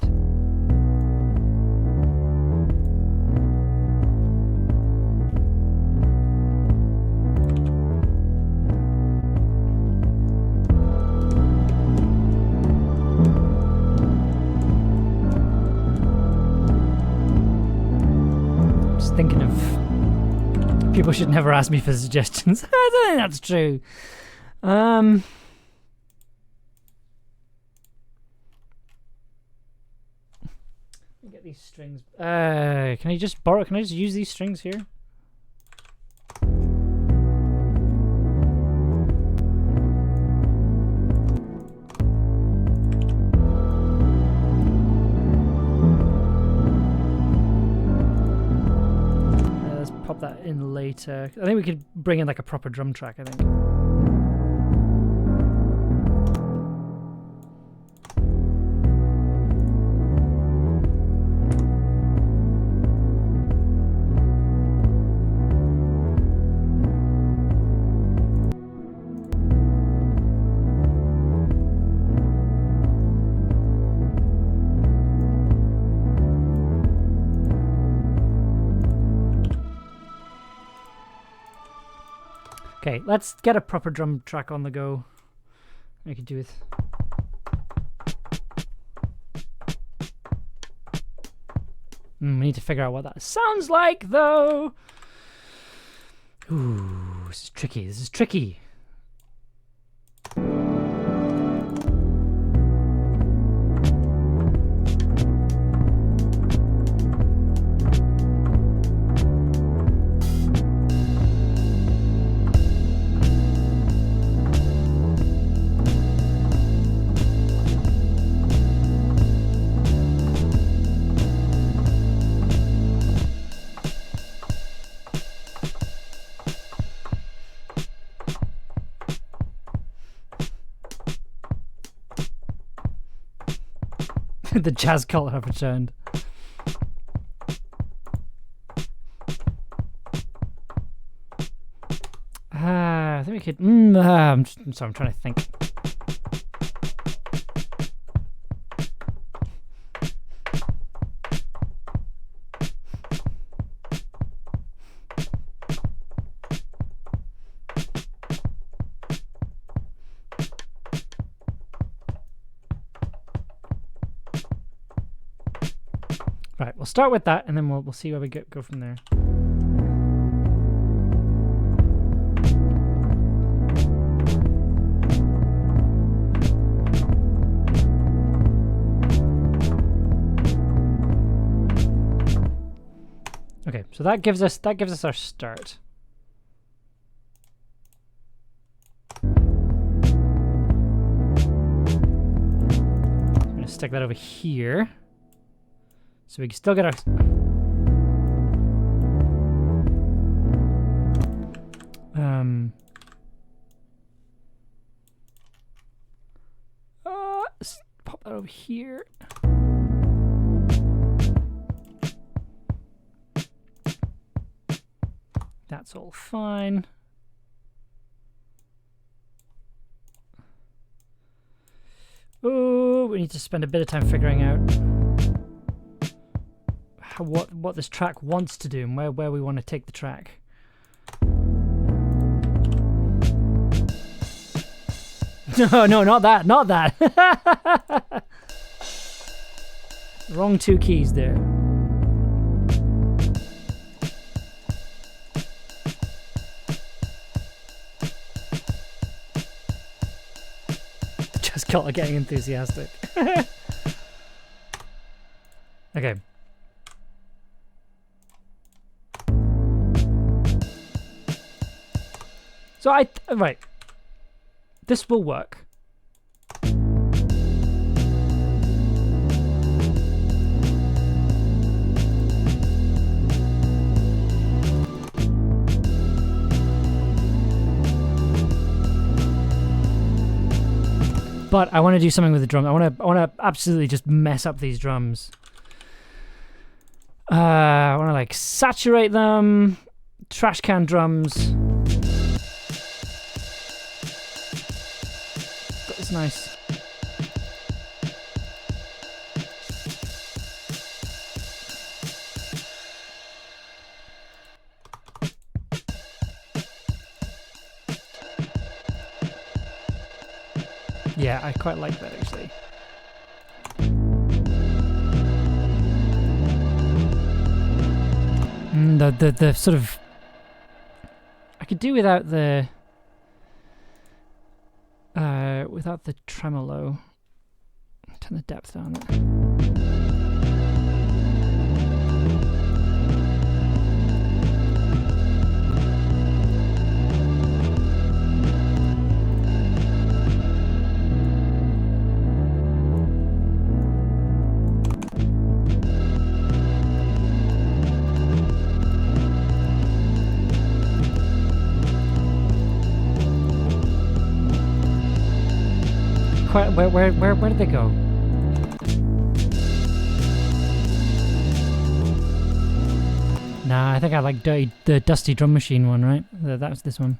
Thinking of people should never ask me for suggestions. I don't think that's true. Let me get these strings. Can I just use these strings here? Pop that in later. I think we could bring in like a proper drum track, I think. Okay, let's get a proper drum track on the go. I could do with. We need to figure out what that sounds like, though. Ooh, this is tricky. The jazz cult have returned. I think we could. I'm sorry, I'm trying to think. Right, we'll start with that, and then we'll see where we go from there. Okay, so that gives us our start. I'm gonna stick that over here. So we can still get our... let's pop that over here. That's all fine. Oh, we need to spend a bit of time figuring out what this track wants to do and where we want to take the track. No, not that. Wrong two keys there. Just cult are getting enthusiastic. Okay. So right, this will work. But I want to do something with the drum. I want to absolutely just mess up these drums. I want to like saturate them. Trash can drums. That's nice. Yeah, I quite like that actually. The sort of, I could do without the tremolo. Turn the depth down there. Where did they go? Nah, I think I like the Dusty Drum Machine one, right? That was this one.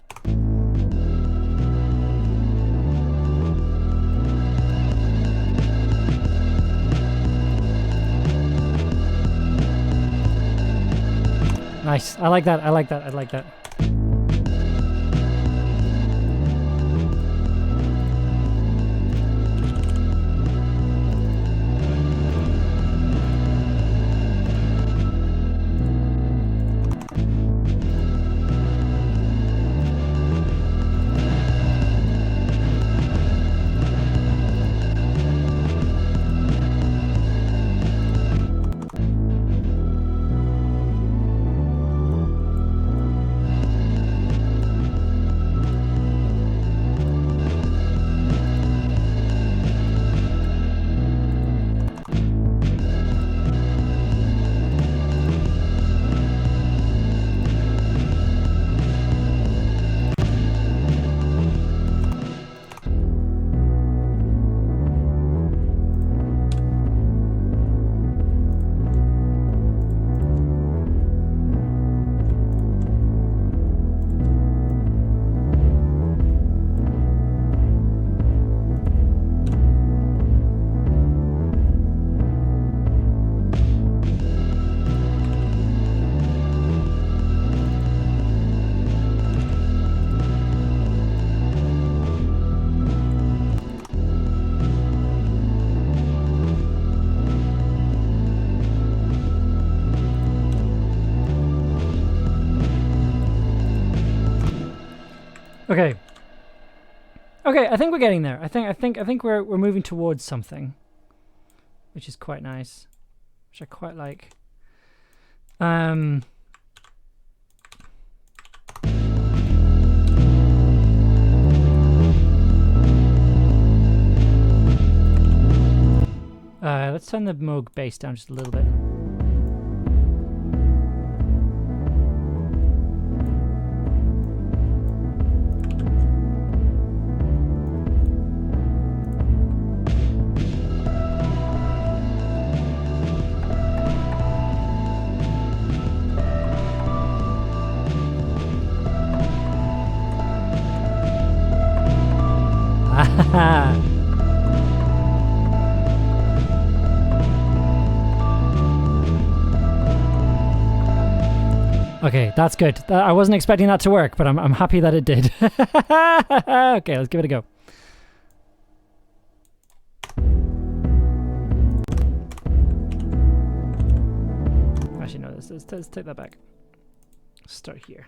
Nice. I like that. I like that. I like that. Okay. Okay, I think we're getting there. I think we're moving towards something, which is quite nice, which I quite like. Let's turn the Moog bass down just a little bit. Okay, that's good. I wasn't expecting that to work, but I'm happy that it did. Okay, let's give it a go. Actually, no, let's take that back. Start here.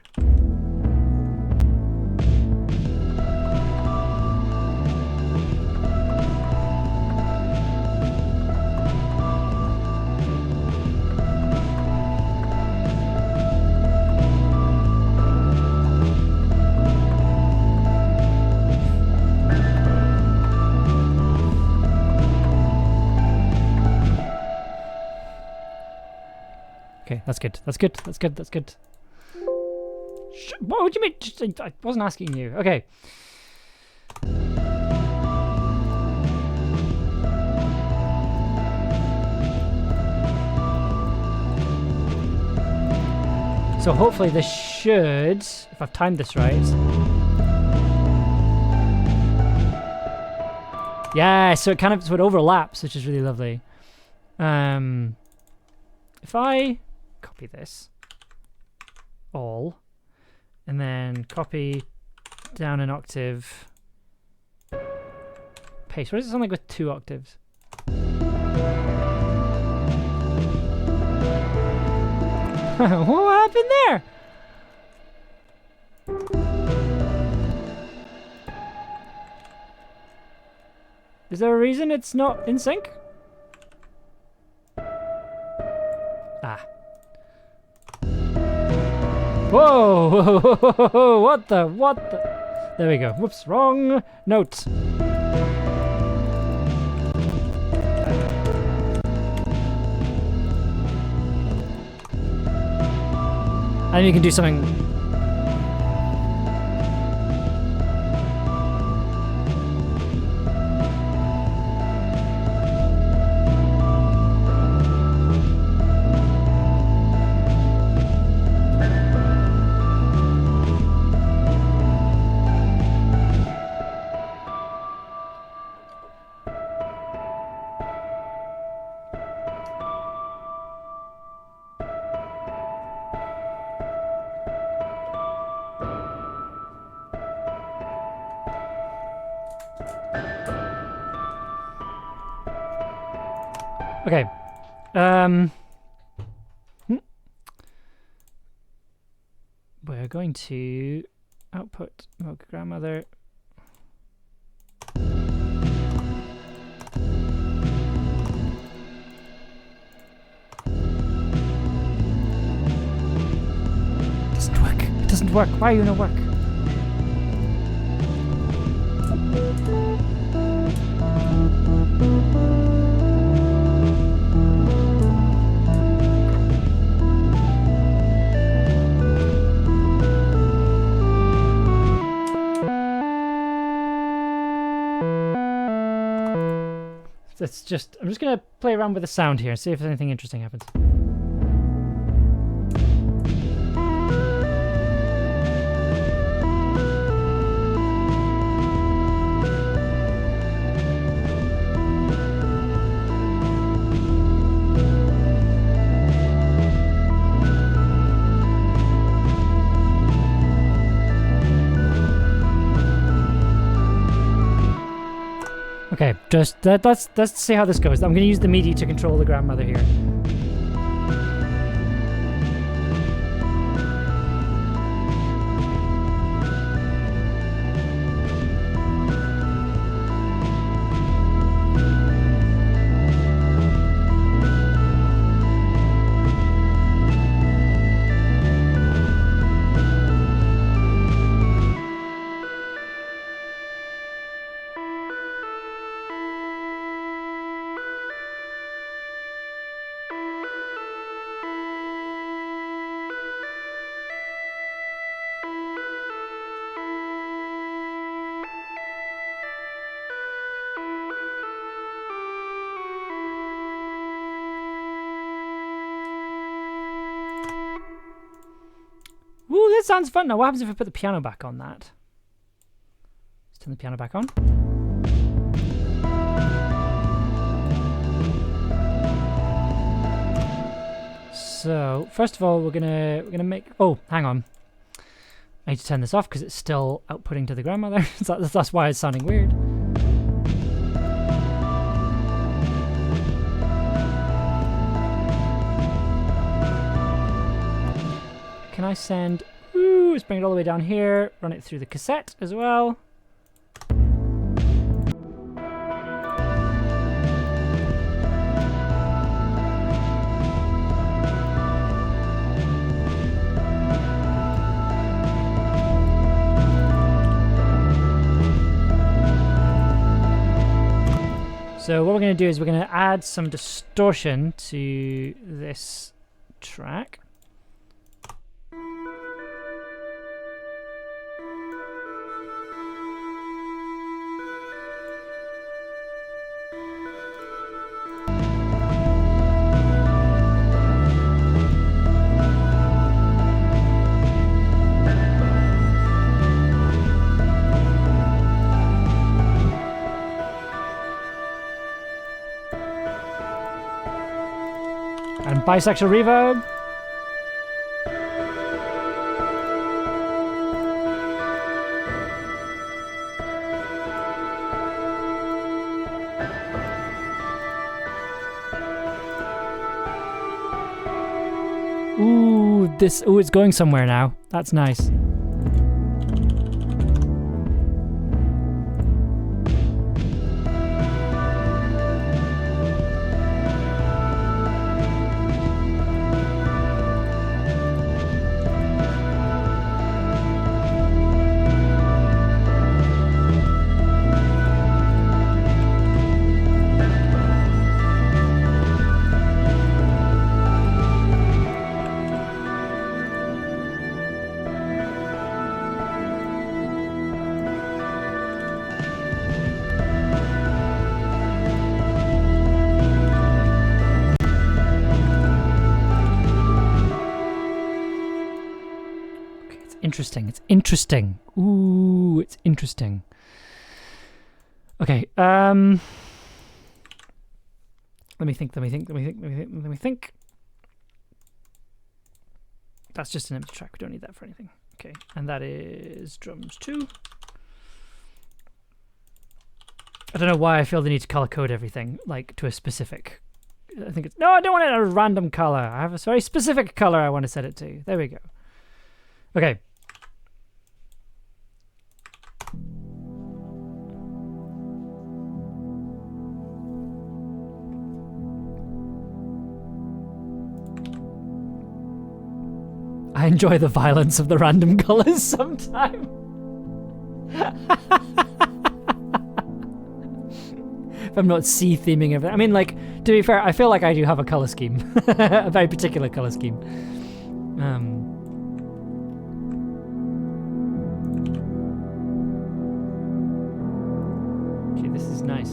Okay, that's good. That's good. That's good. That's good. What do you mean? I wasn't asking you. Okay. So hopefully this should, if I've timed this right. Yeah, so it overlaps, which is really lovely. If I copy this all and then copy down an octave, paste. What does it sound like with 2 octaves? What happened there? Is there a reason it's not in sync? Ah. Whoa! Whoa, whoa, whoa, whoa, what the? There we go. Whoops, wrong note. And you can do something. Okay. We're going to output Moog grandmother. It doesn't work. It doesn't work. Why are you not work? It's just, I'm just gonna play around with the sound here and see if anything interesting happens. Okay, just let's see how this goes. I'm going to use the MIDI to control the grandmother here. sounds fun. Now, what happens if I put the piano back on that? Let's turn the piano back on. So, first of all, we're gonna make... Oh, hang on. I need to turn this off because it's still outputting to the grandmother. That's why it's sounding weird. Can I send... Ooh, let's bring it all the way down here. Run it through the cassette as well. So what we're going to do is we're going to add some distortion to this track. And bisexual reverb. Ooh, it's going somewhere now. That's nice. Interesting. It's interesting. Ooh, it's interesting. Okay. Let me think. That's just an empty track. We don't need that for anything. Okay. And that is drums 2. I don't know why I feel the need to color code everything, like to a specific. I think it's... No, I don't want it a random color. I have a very specific color I want to set it to. There we go. Okay. I enjoy the violence of the random colors sometimes. If I'm not C-theming everything. I mean, like, to be fair, I feel like I do have a color scheme. A very particular color scheme. Okay, this is nice.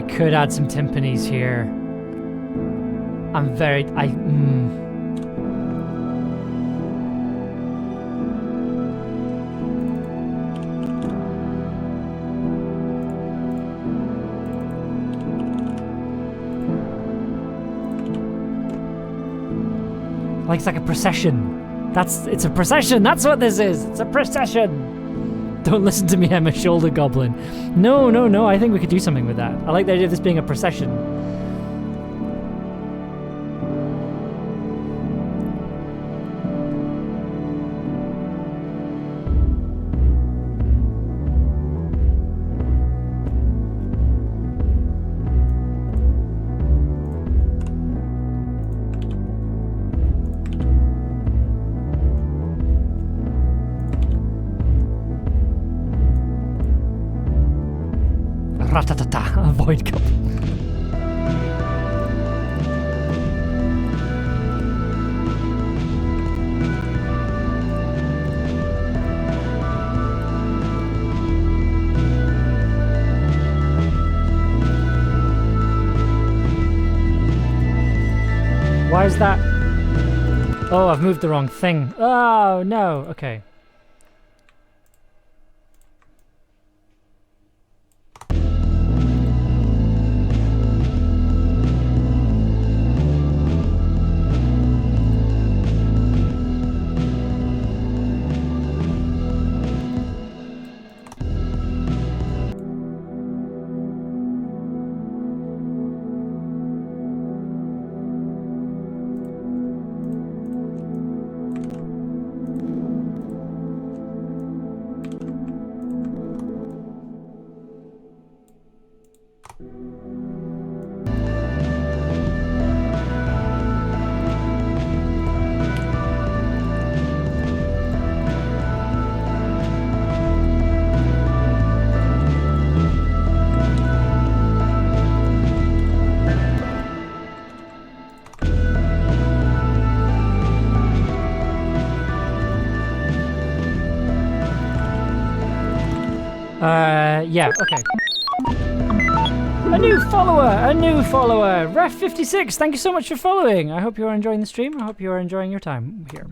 Could add some timpanis here. Like it's like a procession. It's a procession. That's what this is. It's a procession. Don't listen to me, I'm a shoulder goblin. No, I think we could do something with that. I like the idea of this being a procession. void couple. Why is that? Oh, I've moved the wrong thing. Oh, no. Okay. Yeah, okay. A new follower! Ref56, thank you so much for following. I hope you are enjoying the stream. I hope you are enjoying your time here.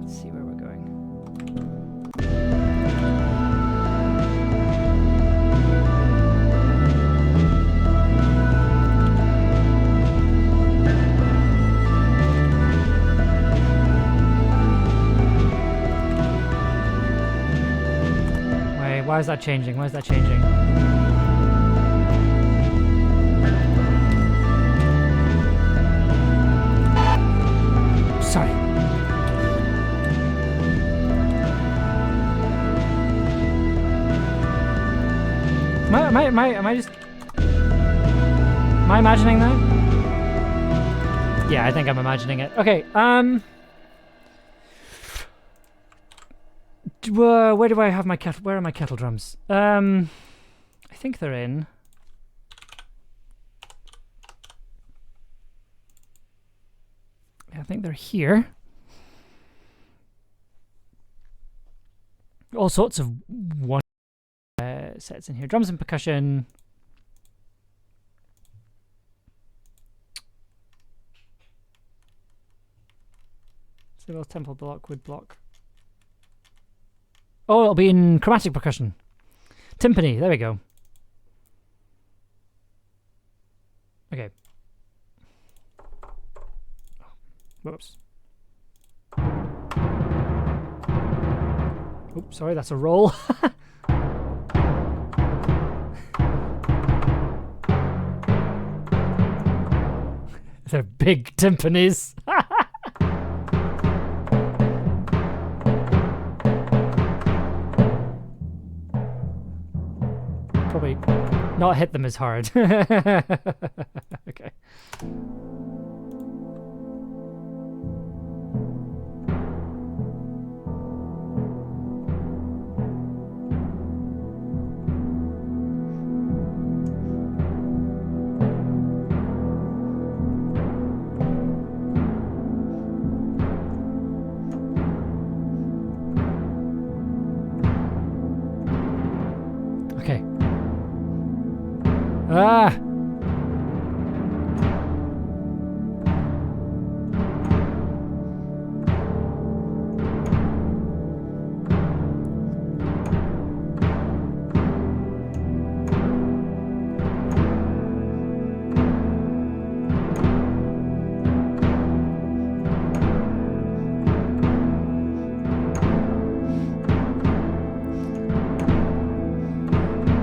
Let's see where we're going. Why is that changing? Why is that changing? Sorry. Am I just... Am I imagining that? Yeah, I think I'm imagining it. Okay, where do I have my kettle? Where are my kettle drums? I think they're in. I think they're here. All sorts of one sets in here. Drums and percussion. Civil temple block, wood block. Oh, it'll be in chromatic percussion. Timpani, there we go. Okay. Whoops. Oops, sorry, that's a roll. They're big timpanis. Probably not hit them as hard. Okay. Ah!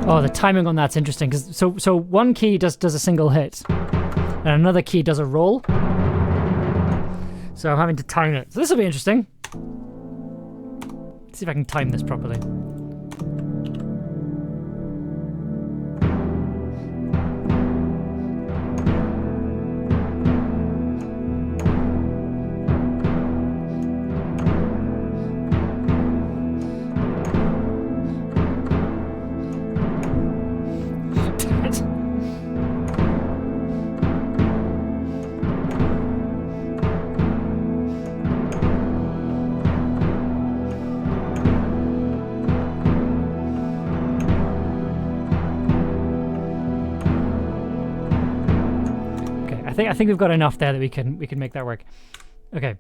Oh, the timing on that's interesting because so one key does a single hit, and another key does a roll. So I'm having to time it. So this will be interesting. Let's see if I can time this properly. think we've got enough there that we can make that work. Okay.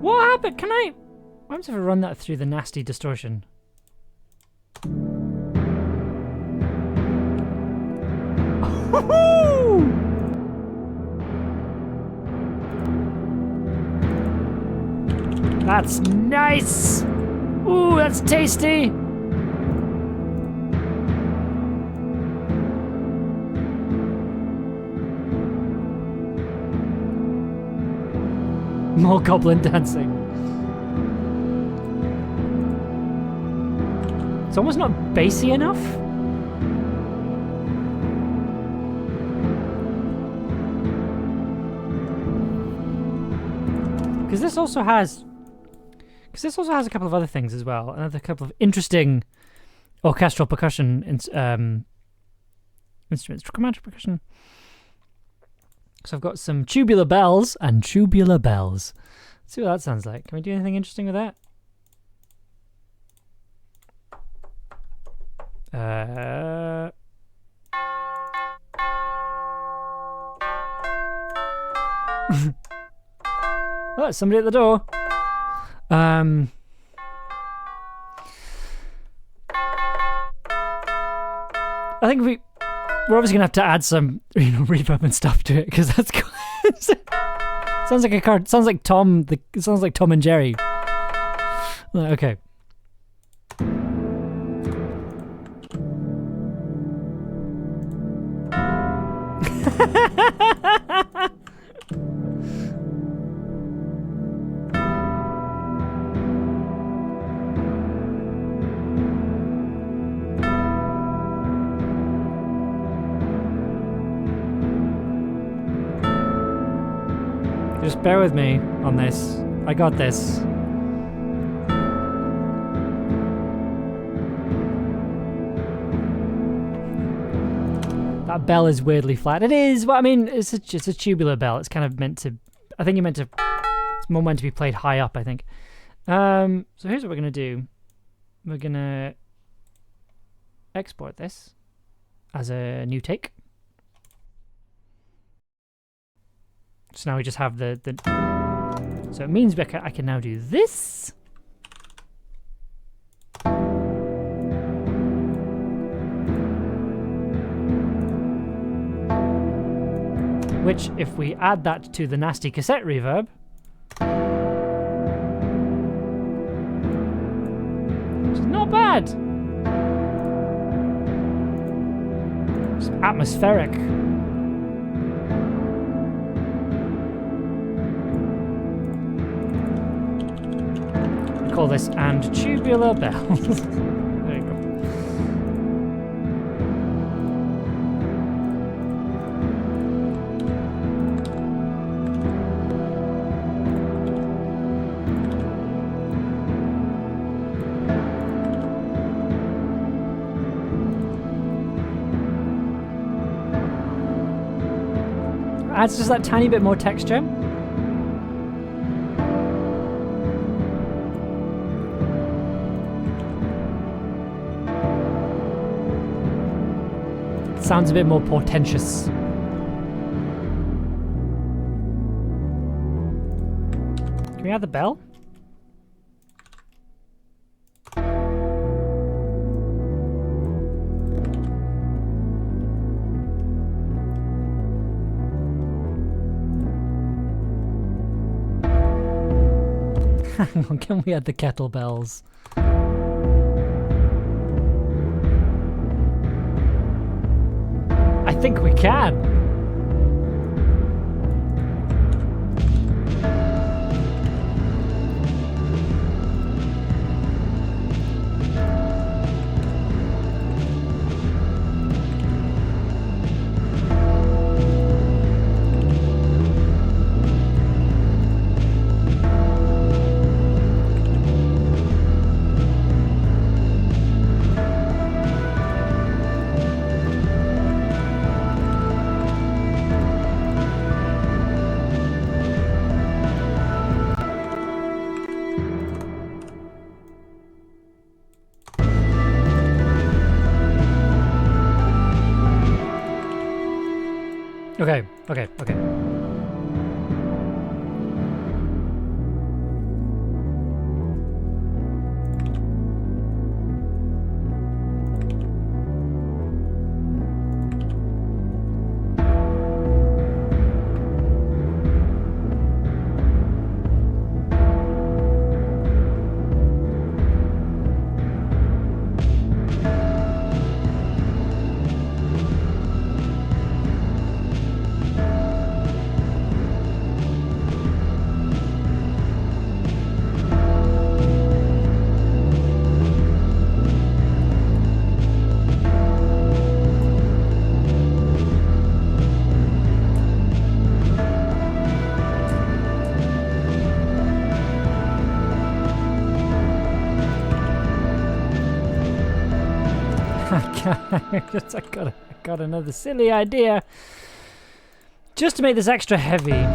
What happened? Can I? What happens if I run that through the nasty distortion? That's nice! Ooh, that's tasty! More goblin dancing. It's almost not bassy enough. Because this also has a couple of other things as well. Another couple of interesting orchestral percussion instruments. Chromatic percussion. So I've got some tubular bells and tubular bells. Let's see what that sounds like. Can we do anything interesting with that? Oh, it's somebody at the door. I think we're obviously gonna have to add some, reverb and stuff to it because that's sounds like a card. Sounds like Tom. It sounds like Tom and Jerry. Okay. Just bear with me on this. I got this. That bell is weirdly flat. It is. Well, I mean, it's a tubular bell. It's kind of meant to. I think it's more meant to be played high up, I think. So here's what we're gonna do. We're gonna export this as a new take. So now we just have the so it means I can now do this. Which, if we add that to the nasty cassette reverb, which is not bad. It's atmospheric. Call this and tubular bells. There you go. Adds just that tiny bit more texture. Sounds a bit more portentous. Can we add the bell? Hang on, can we add the kettlebells? I think we can. Okay, okay, okay. I got another silly idea. Just to make this extra heavy.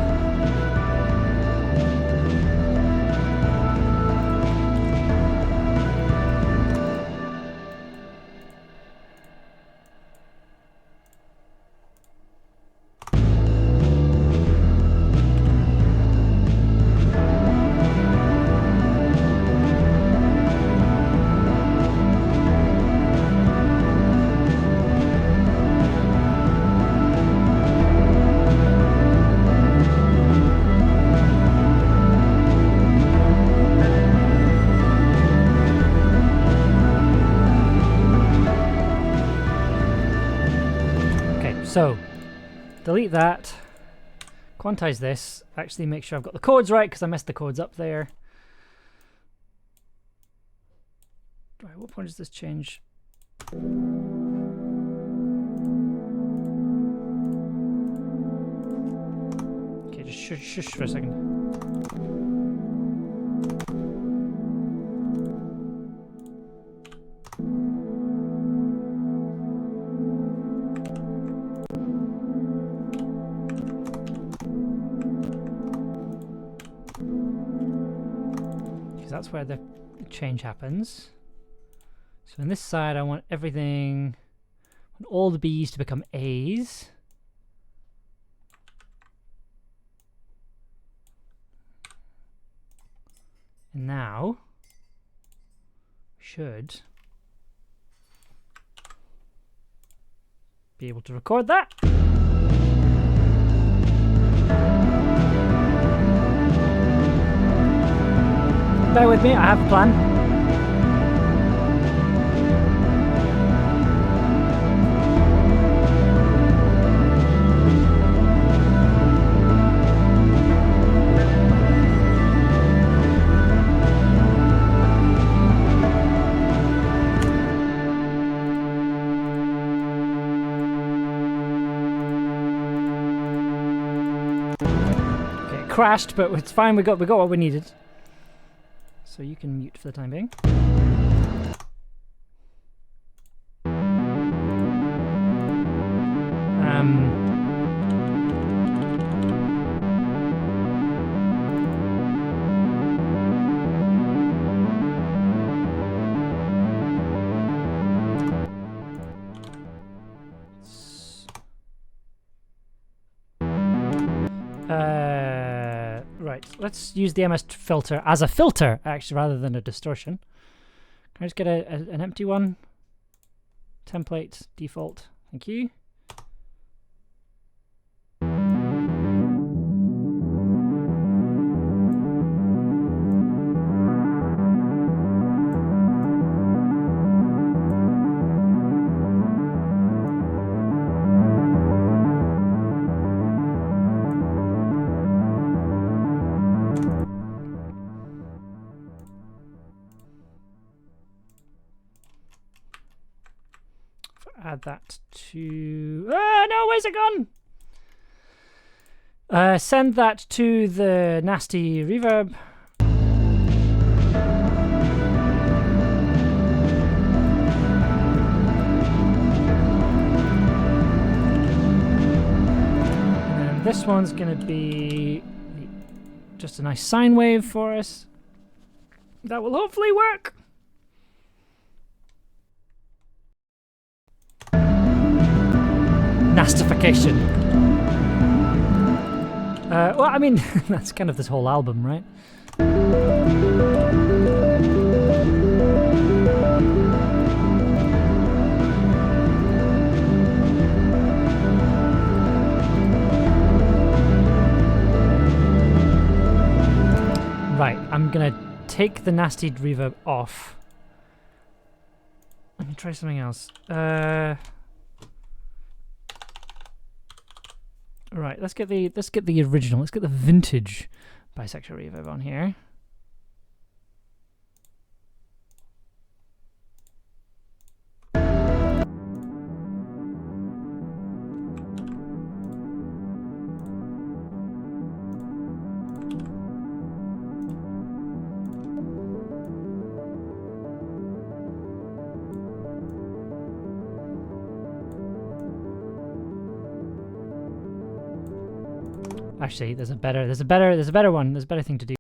So, delete that, quantize this, actually make sure I've got the chords right because I messed the chords up there. Right, what point does this change? Okay, just shush for a second. That's where the change happens. So on this side I want everything, I want all the B's to become A's. And now we should be able to record that. Bear with me, I have a plan. Okay, it crashed, but it's fine. We got what we needed. So you can mute for the time being. Right, let's use the MS filter as a filter, actually, rather than a distortion. Can I just get an empty one? Template, default, thank you. Add that to... no, where's it gone? Send that to the nasty reverb. And this one's going to be just a nice sine wave for us. That will hopefully work. Nastification. Well, I mean, that's kind of this whole album, right? Right, I'm gonna take the nasty reverb off. Let me try something else. Right, let's get the original. Let's get the vintage bisexual reverb on here. Actually, there's a better one. There's a better thing to do.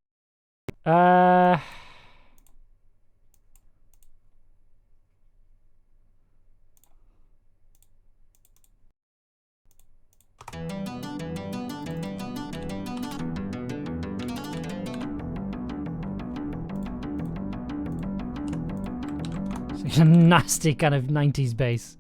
It's a nasty kind of 90s bass.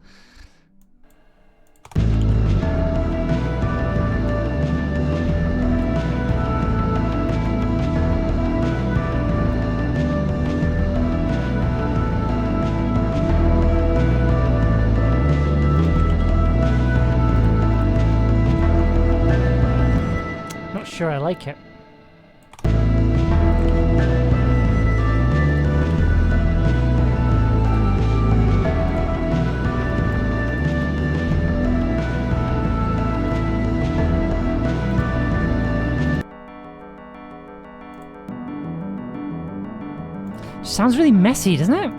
Sure, I like it. Sounds really messy, doesn't it?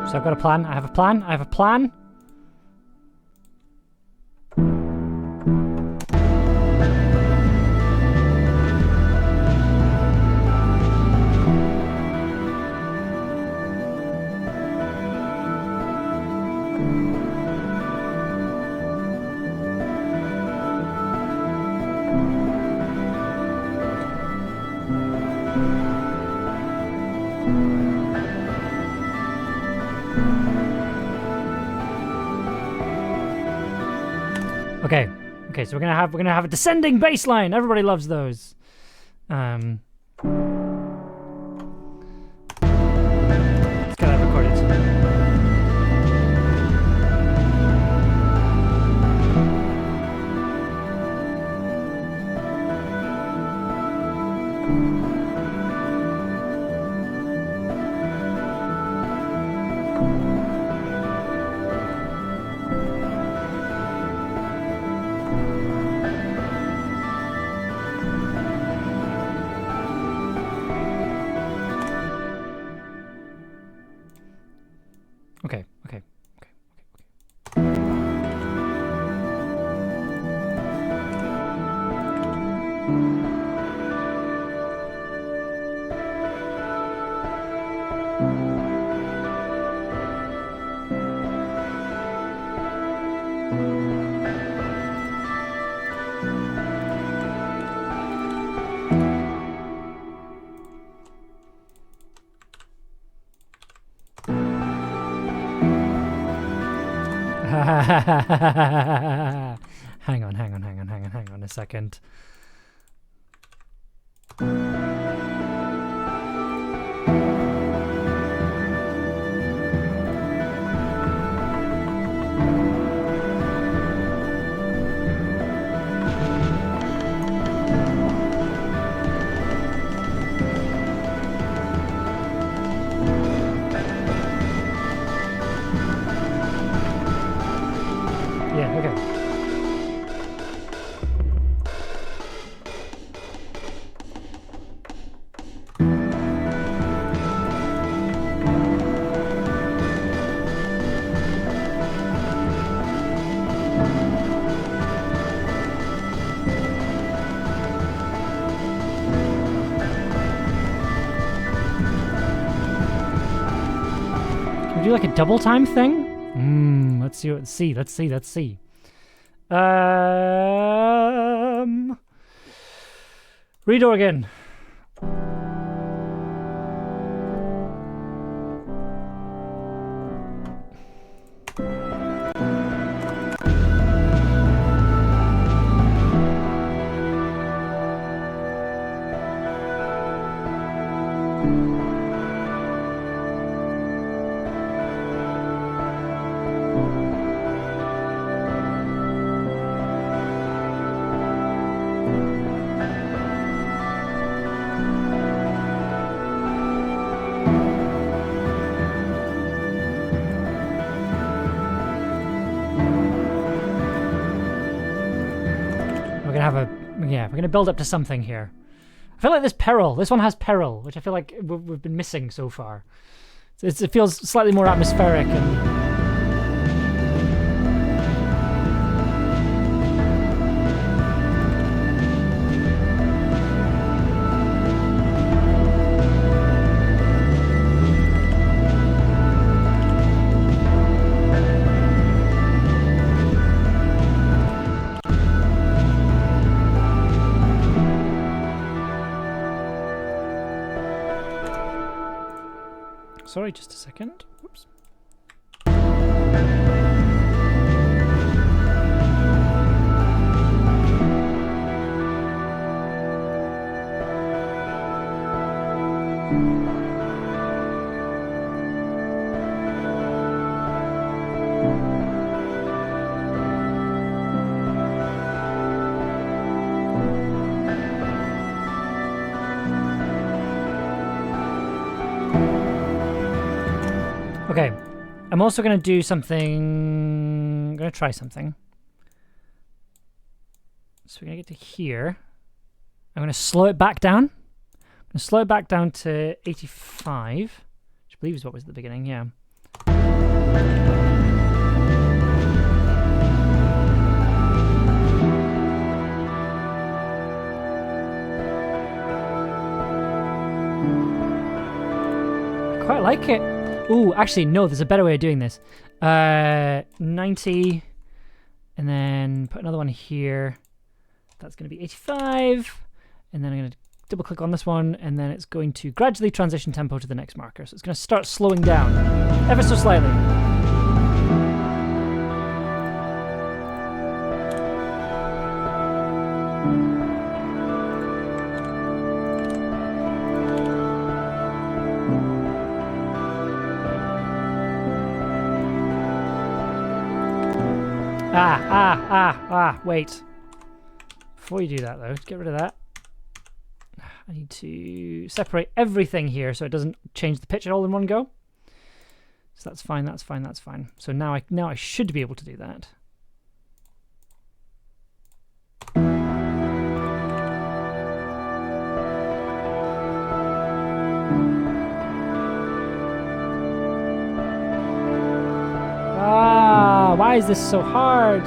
So I've got a plan. I have a plan. Okay, so we're gonna have a descending bass line. Everybody loves those. Let's get that recorded. Okay. Hang on a second. do like a double time thing? Let's see. Redo again. We're going to build up to something here. I feel like this one has peril, which I feel like we've been missing so far. It feels slightly more atmospheric and... Sorry, just a second. Whoops. Okay, I'm also going to do something... I'm going to try something. So we're going to get to here. I'm going to slow it back down. I'm going to slow it back down to 85, which I believe is what was at the beginning, yeah. I quite like it. Ooh, actually, no, there's a better way of doing this. 90, and then put another one here. That's going to be 85, and then I'm going to double click on this one, and then it's going to gradually transition tempo to the next marker. So it's going to start slowing down, ever so slightly. Wait. Before you do that, though, get rid of that. I need to separate everything here so it doesn't change the pitch at all in one go. So that's fine, that's fine, that's fine. So now I should be able to do that. Why is this so hard?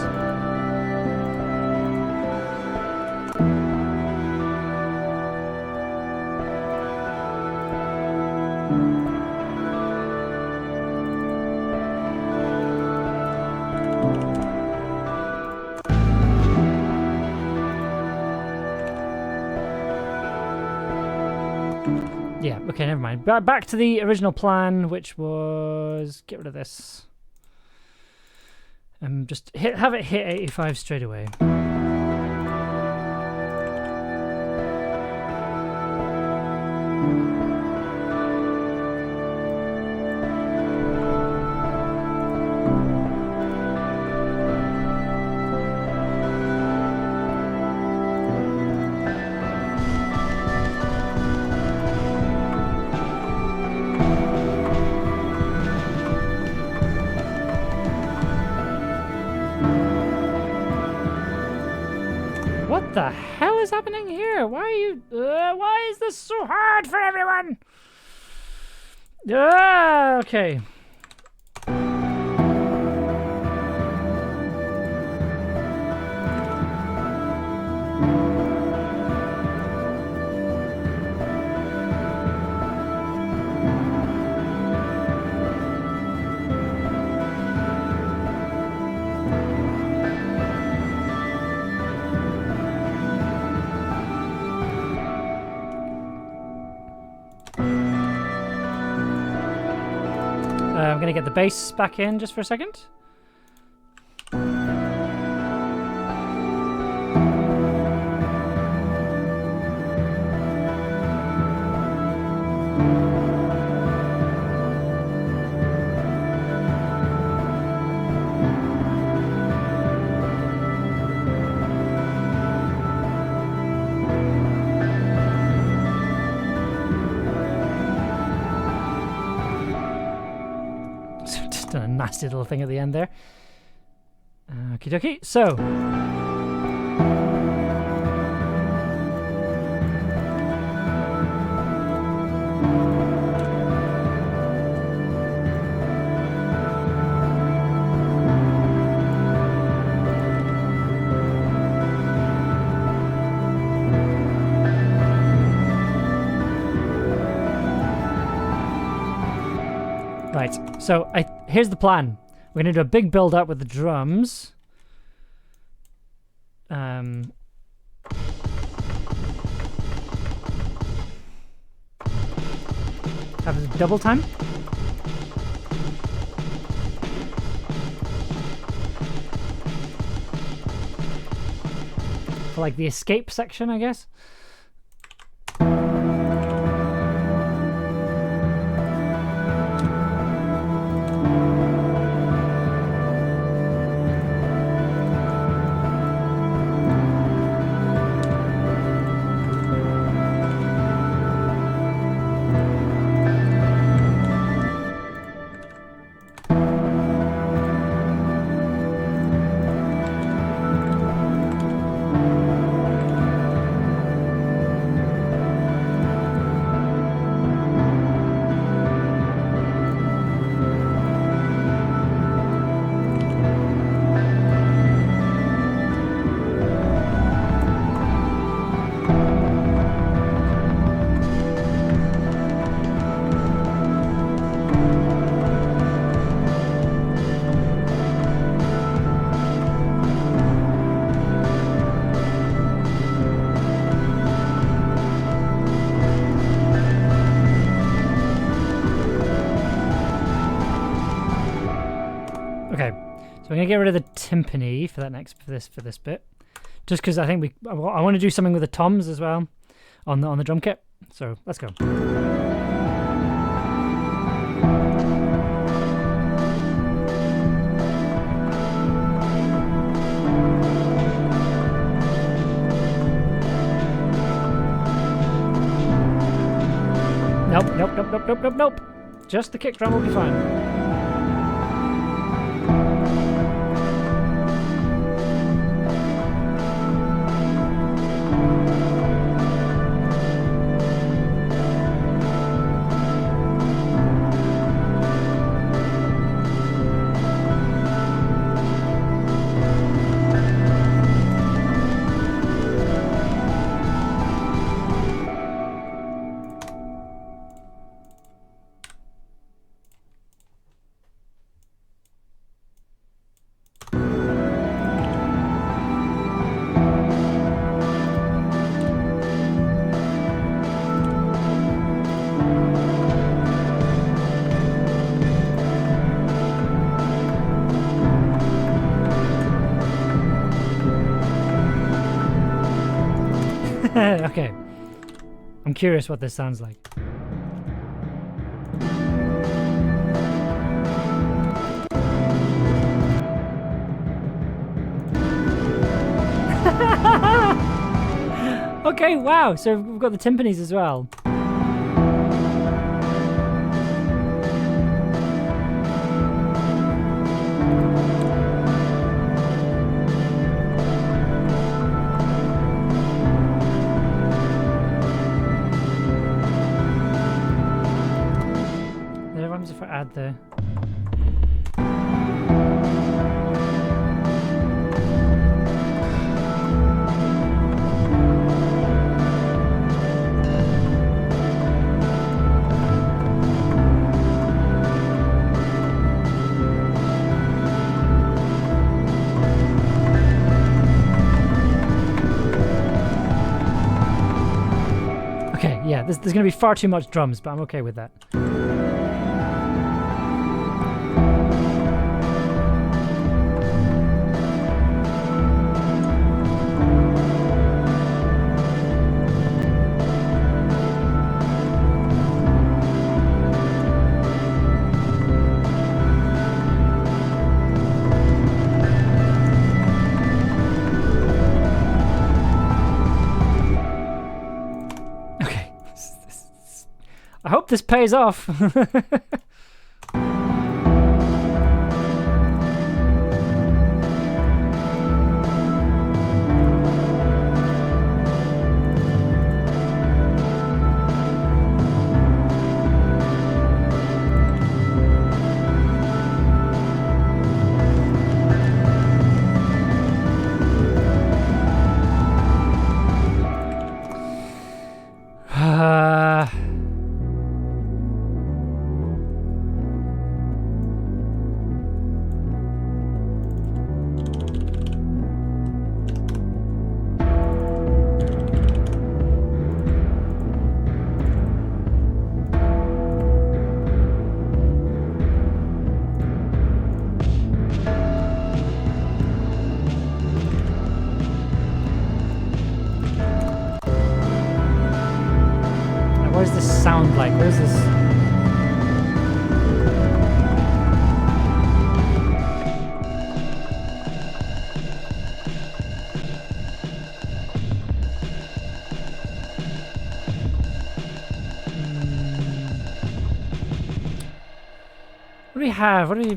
Yeah, okay, never mind. Back to the original plan, which was get rid of this. Just have it hit 85 straight away. What the hell is happening here? Why are you... why is this so hard for everyone? Okay. I'm going to get the bass back in just for a second. Done a nasty little thing at the end there. Okie dokie. So. Right, so here's the plan. We're going to do a big build up with the drums. Have a double time. For like the escape section, I guess. So I'm gonna get rid of the timpani for that for this bit, just because I think I want to do something with the toms as well on the drum kit. So let's go. Nope. Just the kick drum will be fine. Okay. I'm curious what this sounds like. Okay, wow. So we've got the timpanis as well. If I add the okay, yeah, there's going to be far too much drums, but I'm okay with that. hope this pays off. What does this sound like? Where's this? What do we have? What do we...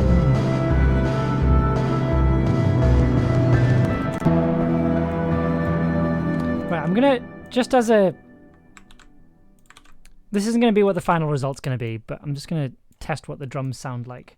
Right, I'm gonna, just as a... This isn't going to be what the final result's going to be, but I'm just going to test what the drums sound like.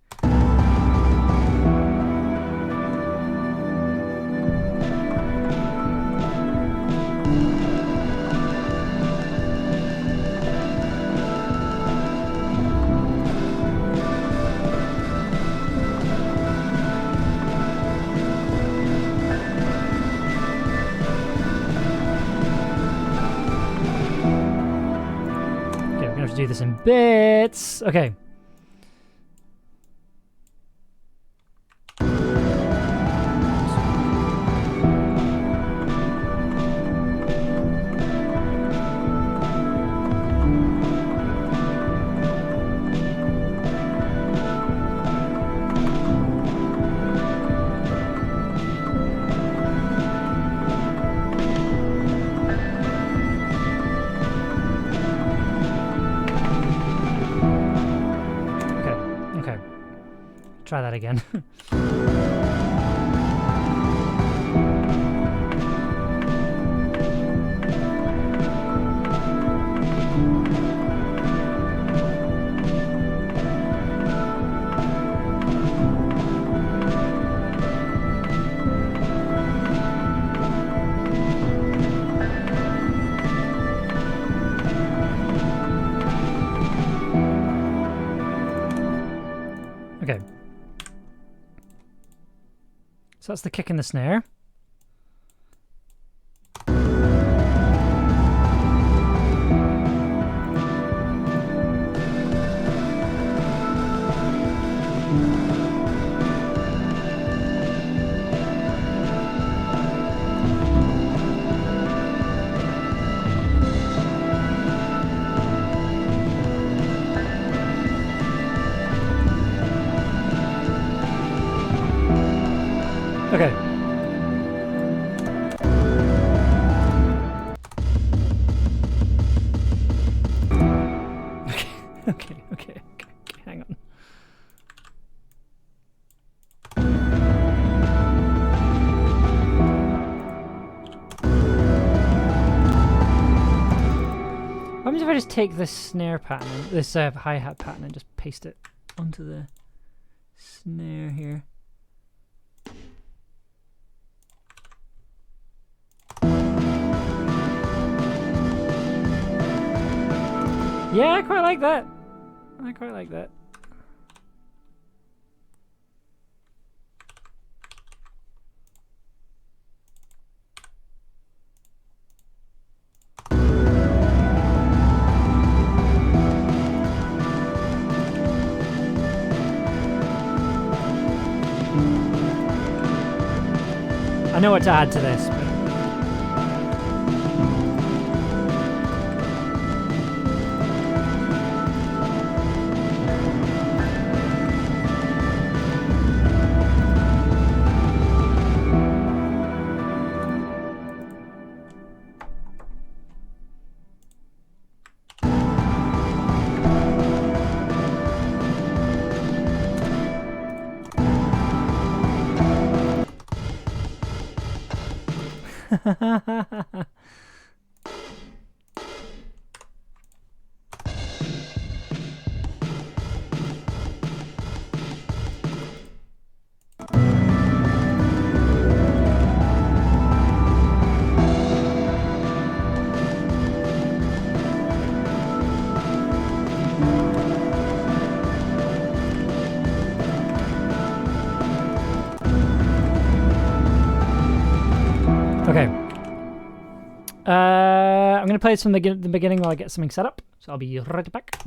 Do this in bits. Okay. Try that again. Okay. So that's the kick and the snare. Okay. Okay, hang on. What happens if I just take this snare pattern, this hi-hat pattern, and just paste it onto the snare here? Yeah, I quite like that. I quite like that. I know what to add to this. But... Okay. I'm going to play this from the beginning while I get something set up. So I'll be right back.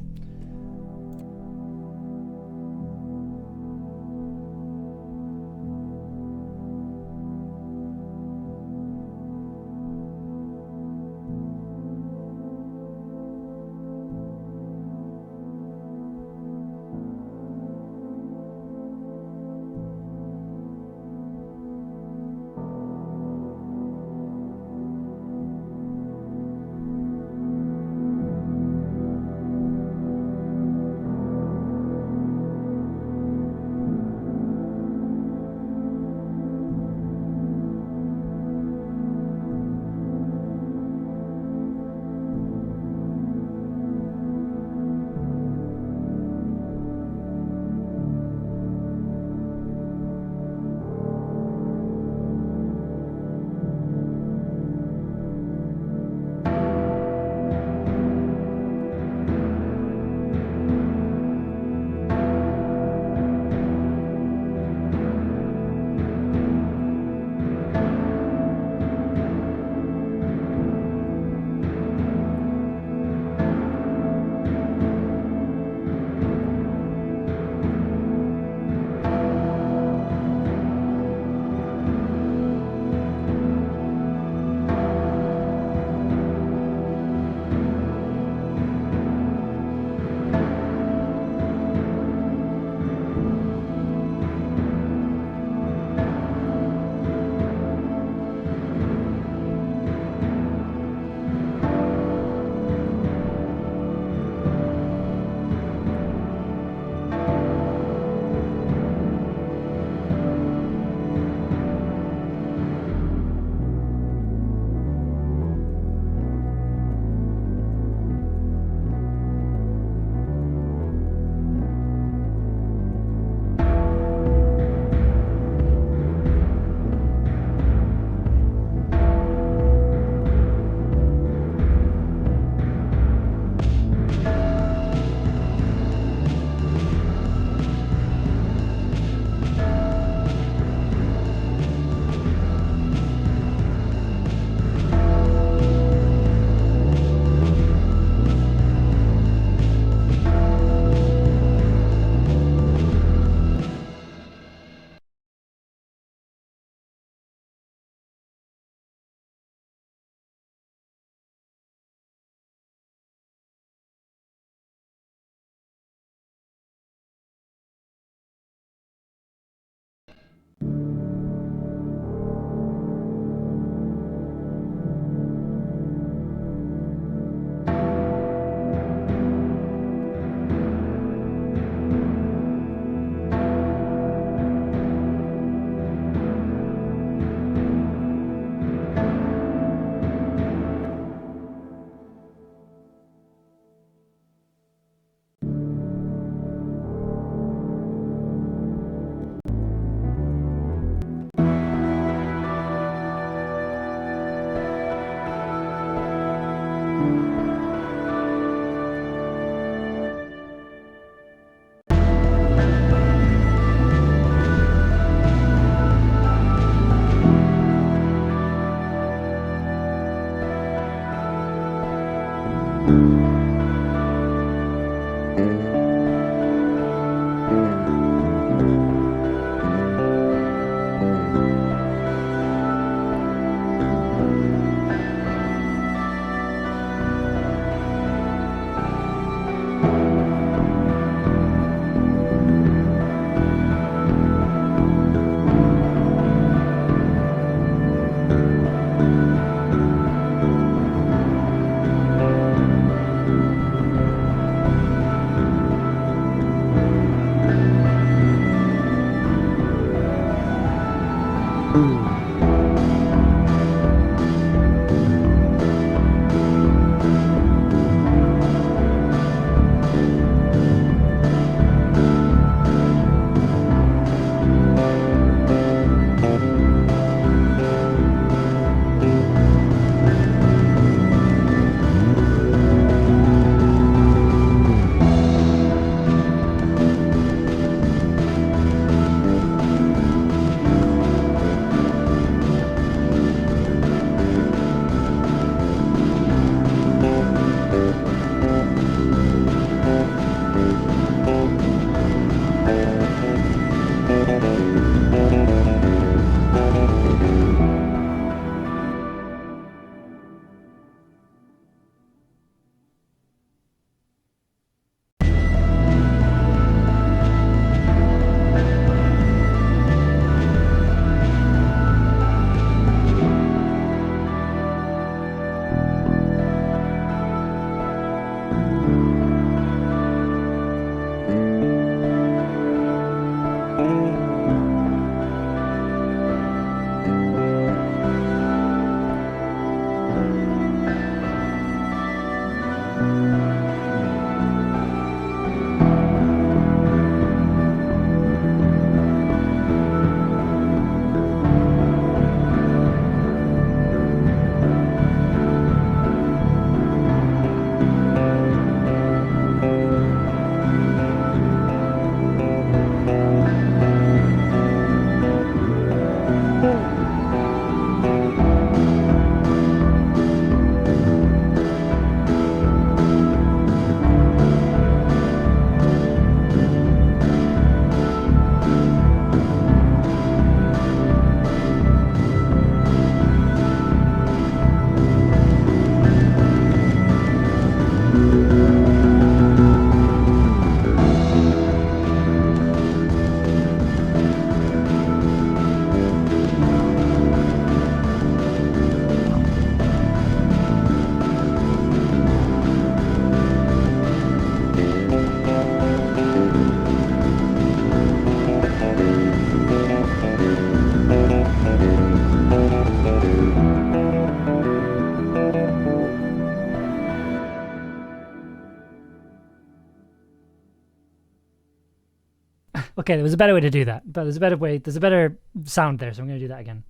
Okay, there was a better way to do that, but there's a better way. There's a better sound there, so I'm going to do that again.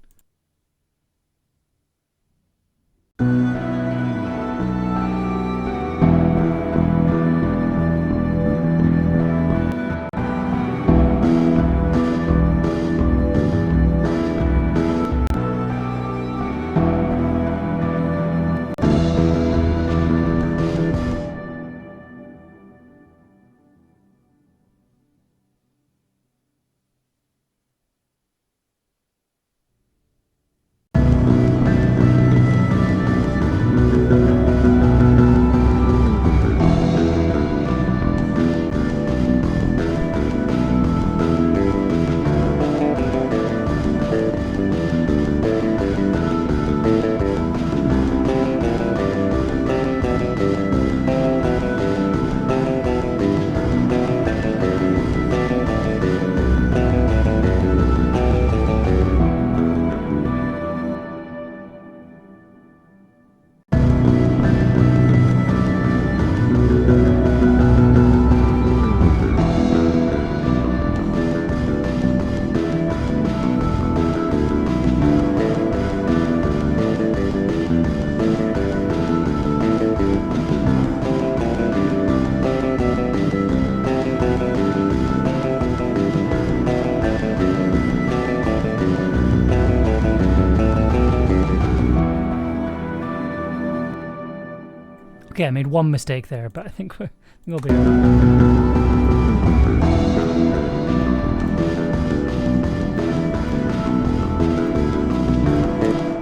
Okay, I made one mistake there, but I think we'll be alright.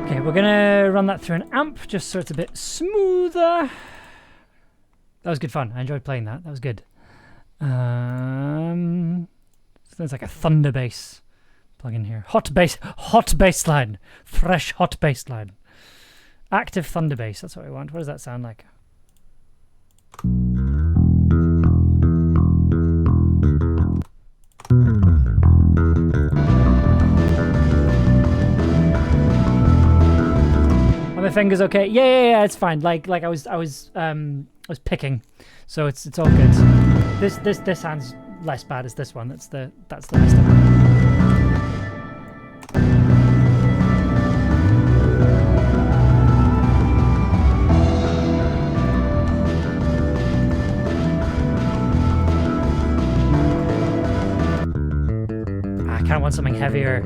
Okay, we're gonna run that through an amp just so it's a bit smoother. That was good fun. I enjoyed playing that. That was good. Sounds like a thunder bass plug in here. Hot bass line, fresh hot bass line, active thunder bass. That's what we want. What does that sound like? Are my fingers okay? Yeah, it's fine. Like I was picking, so it's all good. This hand's less bad as this one. That's the best of it. I kind of want something heavier.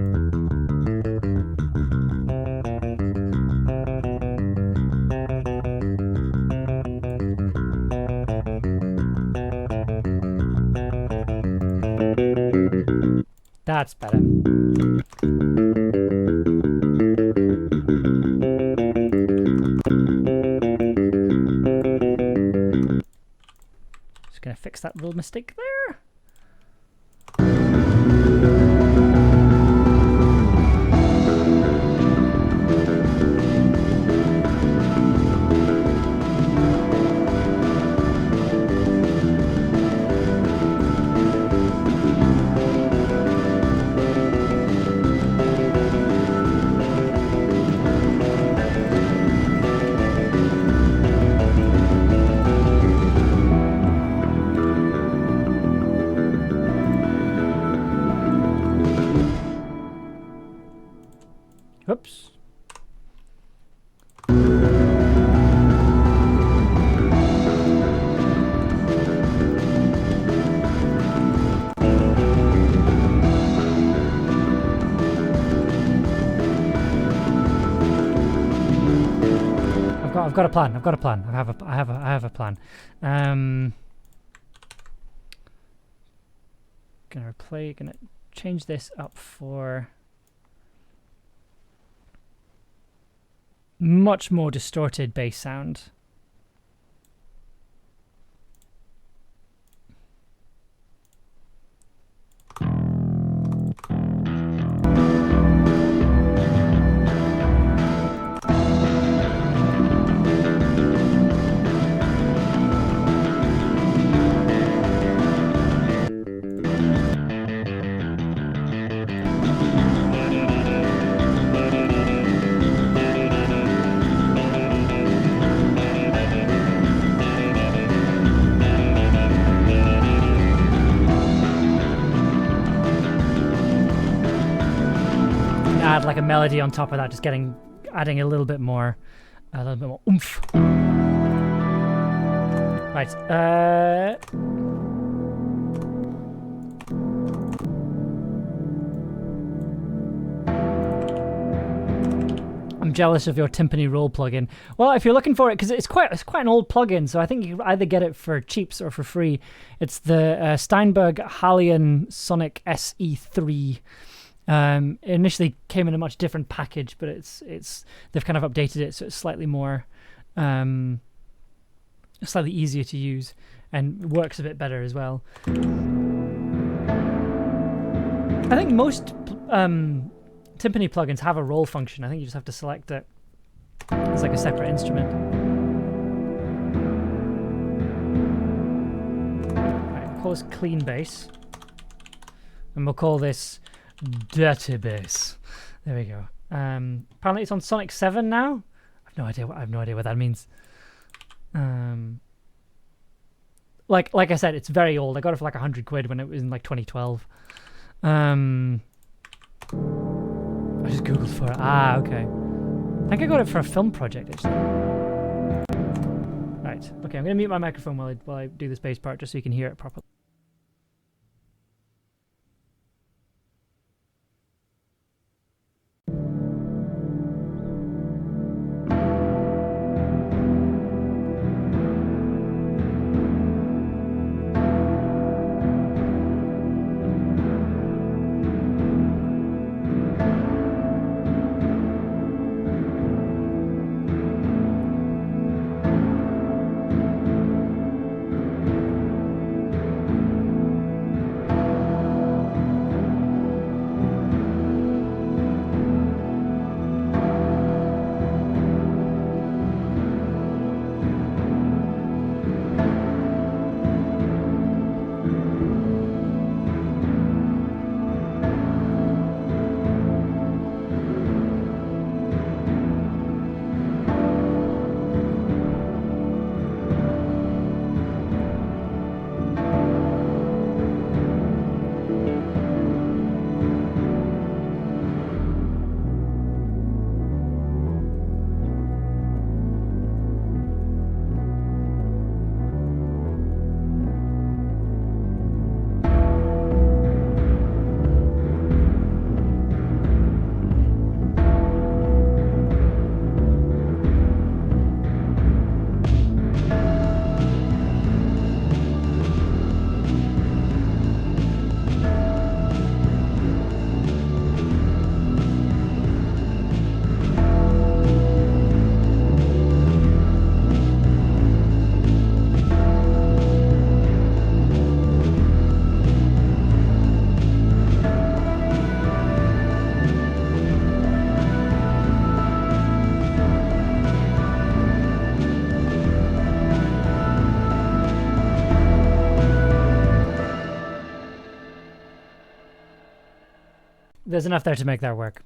That's better. Just gonna fix that little mistake there. Oops. I've got a plan. I've got a plan. I have a plan. Gonna change this up for much more distorted bass sound. add like a melody on top of that, just adding a little bit more oomph. Right. I'm jealous of your timpani roll plugin. Well, if you're looking for it, because it's quite an old plugin, so I think you can either get it for cheaps or for free. It's the Steinberg Halion Sonic SE3. It initially came in a much different package, but they've kind of updated it so it's slightly more, slightly easier to use and works a bit better as well. I think most timpani plugins have a roll function. I think you just have to select it as like a separate instrument. Right, we'll call this clean bass, and we'll call this dirty bass. There we go. Apparently it's on Sonic 7 now. I have no idea what that means. Like I said, it's very old. I got it for like £100 when it was in like 2012. I just googled for it. Ah, okay. I think I got it for a film project actually. Right. Okay, I'm gonna mute my microphone while I do this bass part, just so you can hear it properly. There's enough there to make that work.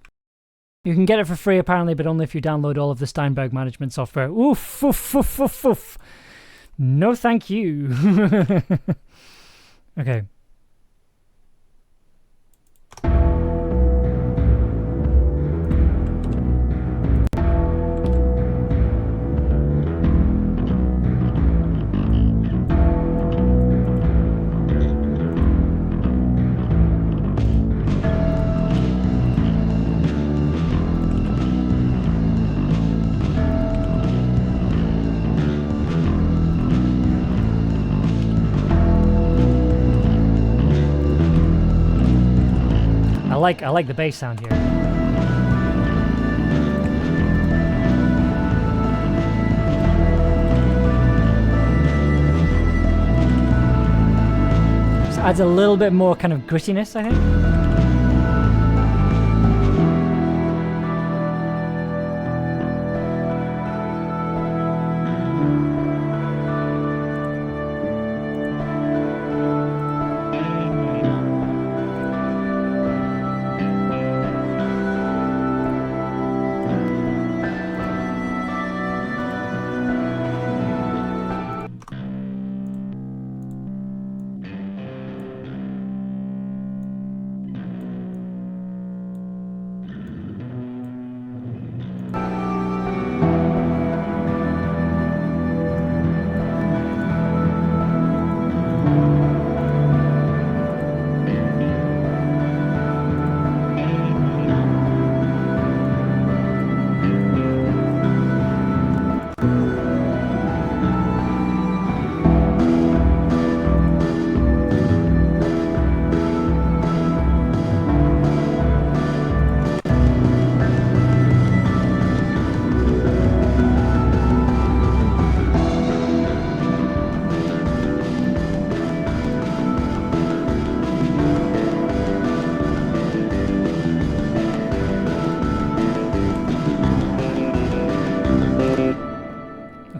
You can get it for free apparently, but only if you download all of the Steinberg management software. Oof, oof, oof, oof, oof. No thank you. Okay. I like the bass sound here. Just adds a little bit more kind of grittiness, I think.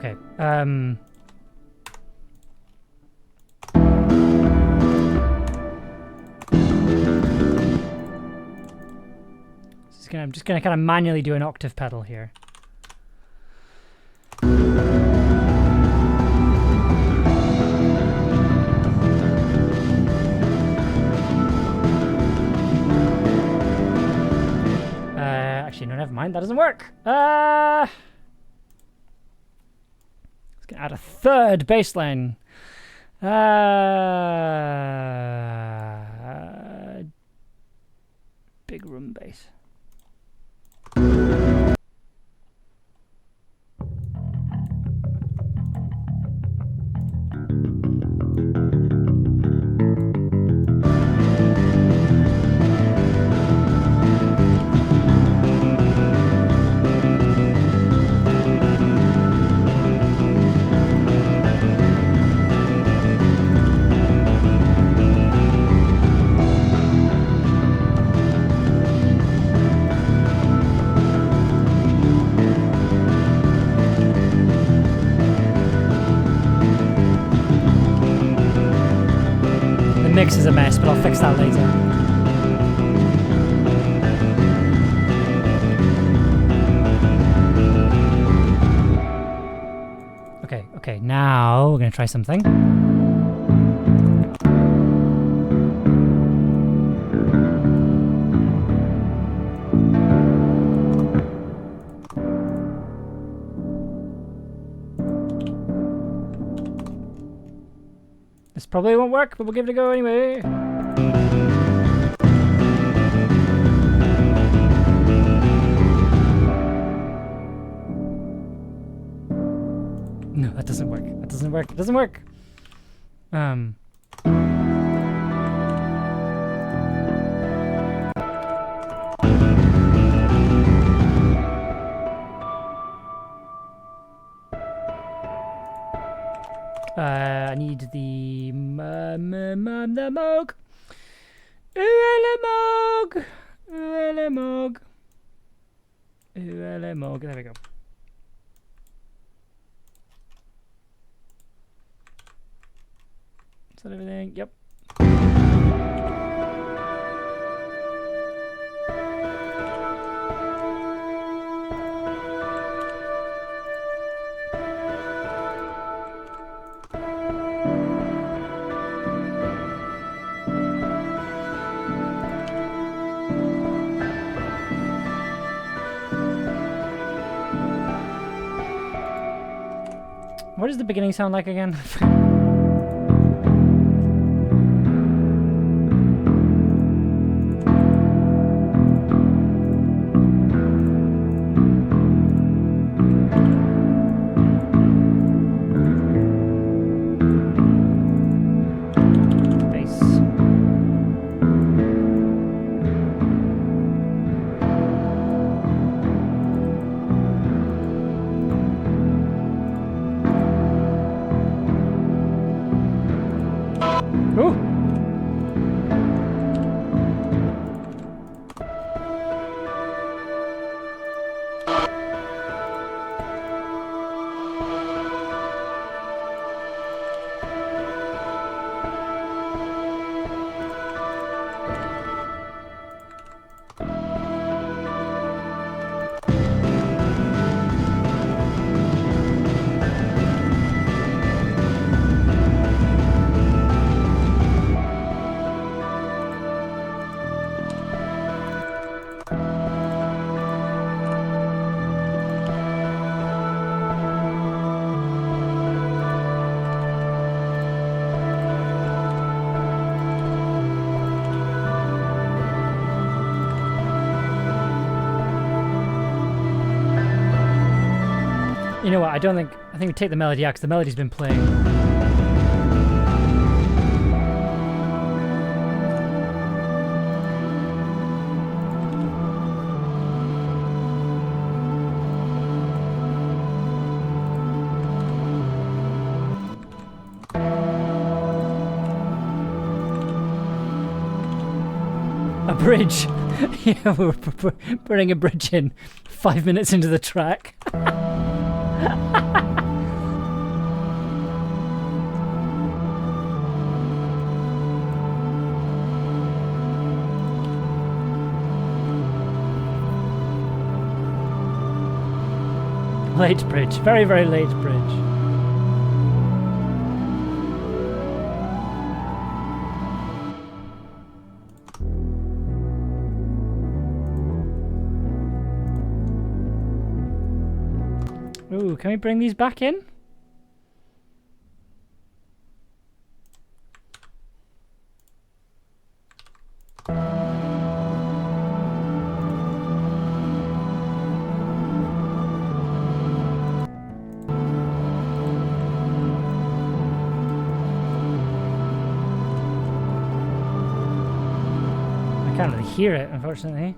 Okay. I'm just gonna kind of manually do an octave pedal here. Actually, no, never mind. That doesn't work. Let's add a third bass line. Big room bass. Mix is a mess, but I'll fix that later. Okay, now we're gonna try something. This probably won't work, but we'll give it a go anyway. No, that doesn't work. That doesn't work. It doesn't work. I need the moog. Moog. There we go. Is that everything? Yep. What does the beginning sound like again? You know what, I think we take the melody out because the melody's been playing. A bridge. Yeah, we're putting a bridge in 5 minutes into the track. late bridge. Very, very late bridge. Ooh, can we bring these back in? I can't really hear it, unfortunately.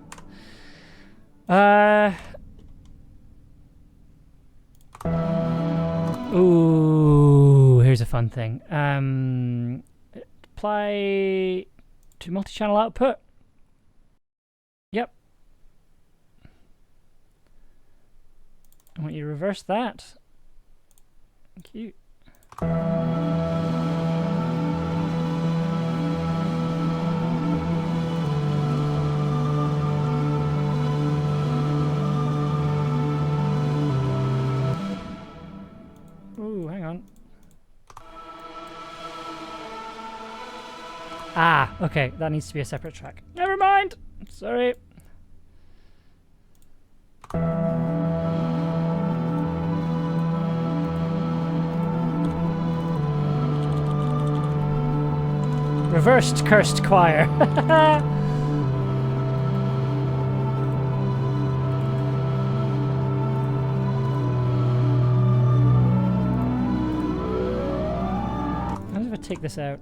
Ooh, here's a fun thing. Apply to multi-channel output. Yep. I want you to reverse that. Thank you. Ooh, hang on. Ah, okay, that needs to be a separate track. Never mind. Sorry. Reversed cursed choir. How do I take this out?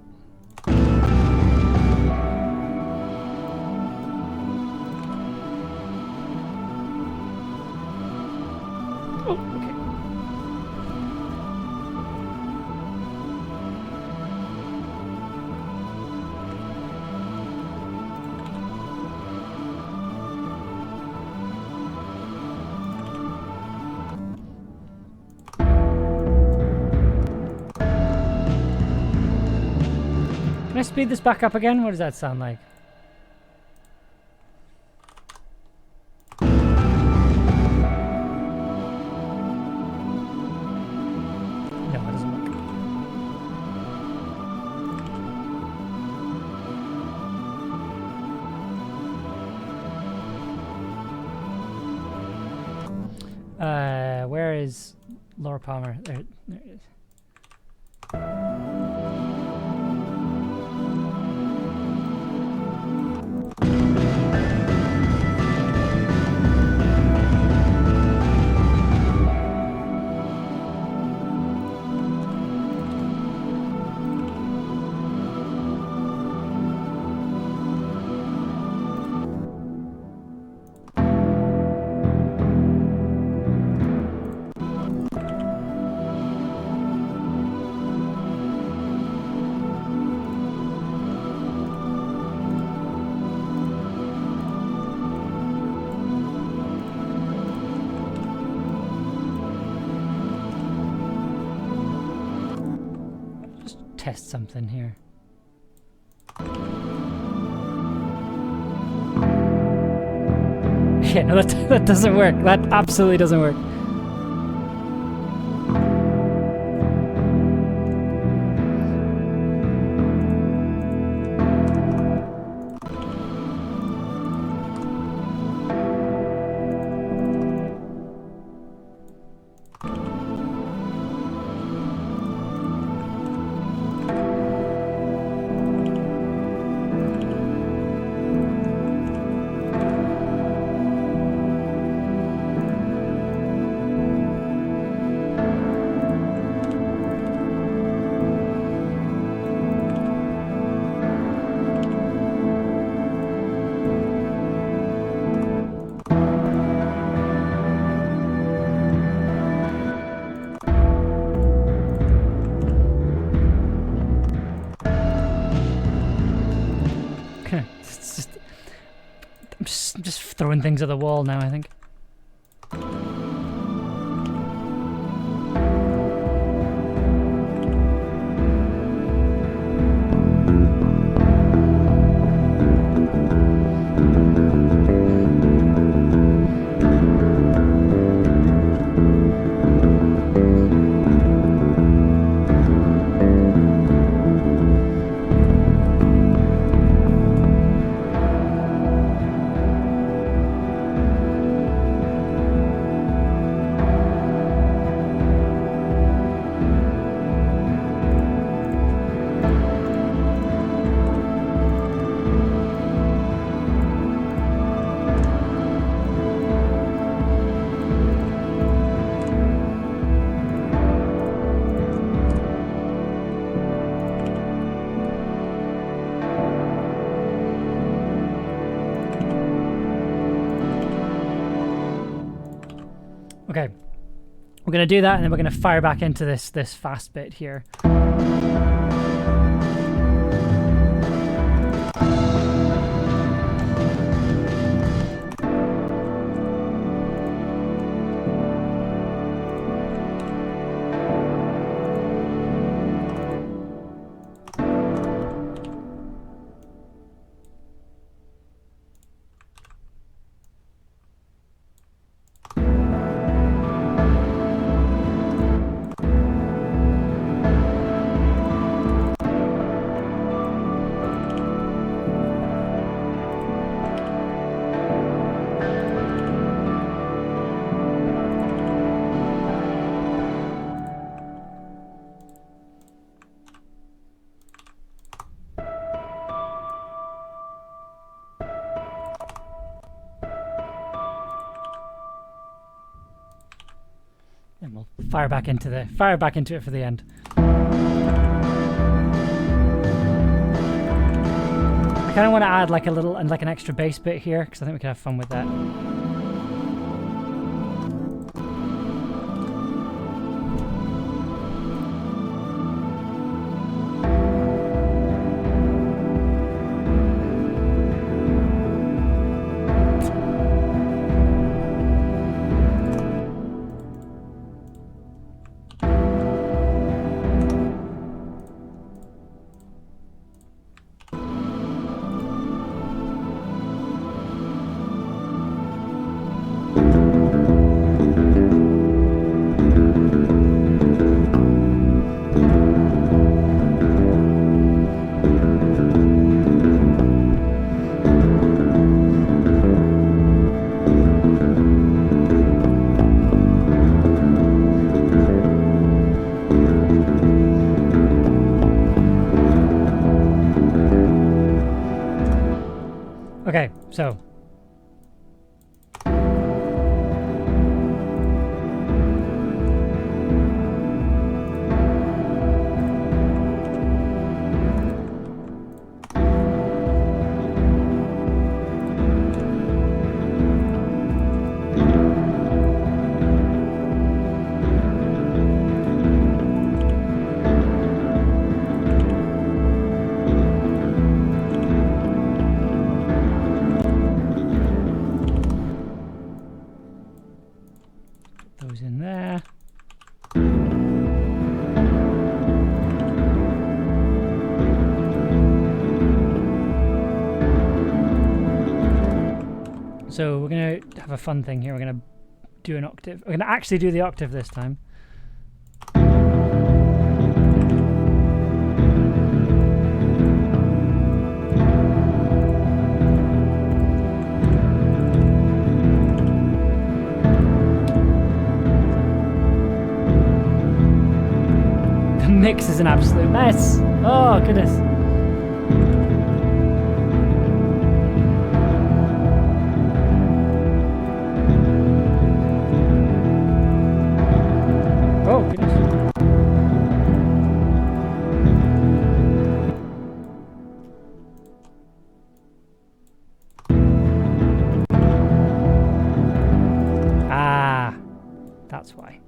Oh, okay. Can I speed this back up again? What does that sound like? No, it doesn't work. Where is Laura Palmer? There it is. Test something here. Yeah, no, that doesn't work. That absolutely doesn't work. I'm just throwing things at the wall now, I think. going to do that, and then we're going to fire back into this fast bit here. And we'll fire back into it for the end. I kind of want to add like an extra bass bit here because I think we can have fun with that. Okay, so those in there. So we're going to have a fun thing here. We're going to do an octave. We're going to actually do the octave this time. The mix is an absolute mess. Oh, goodness. Oh, goodness. Ah, that's why.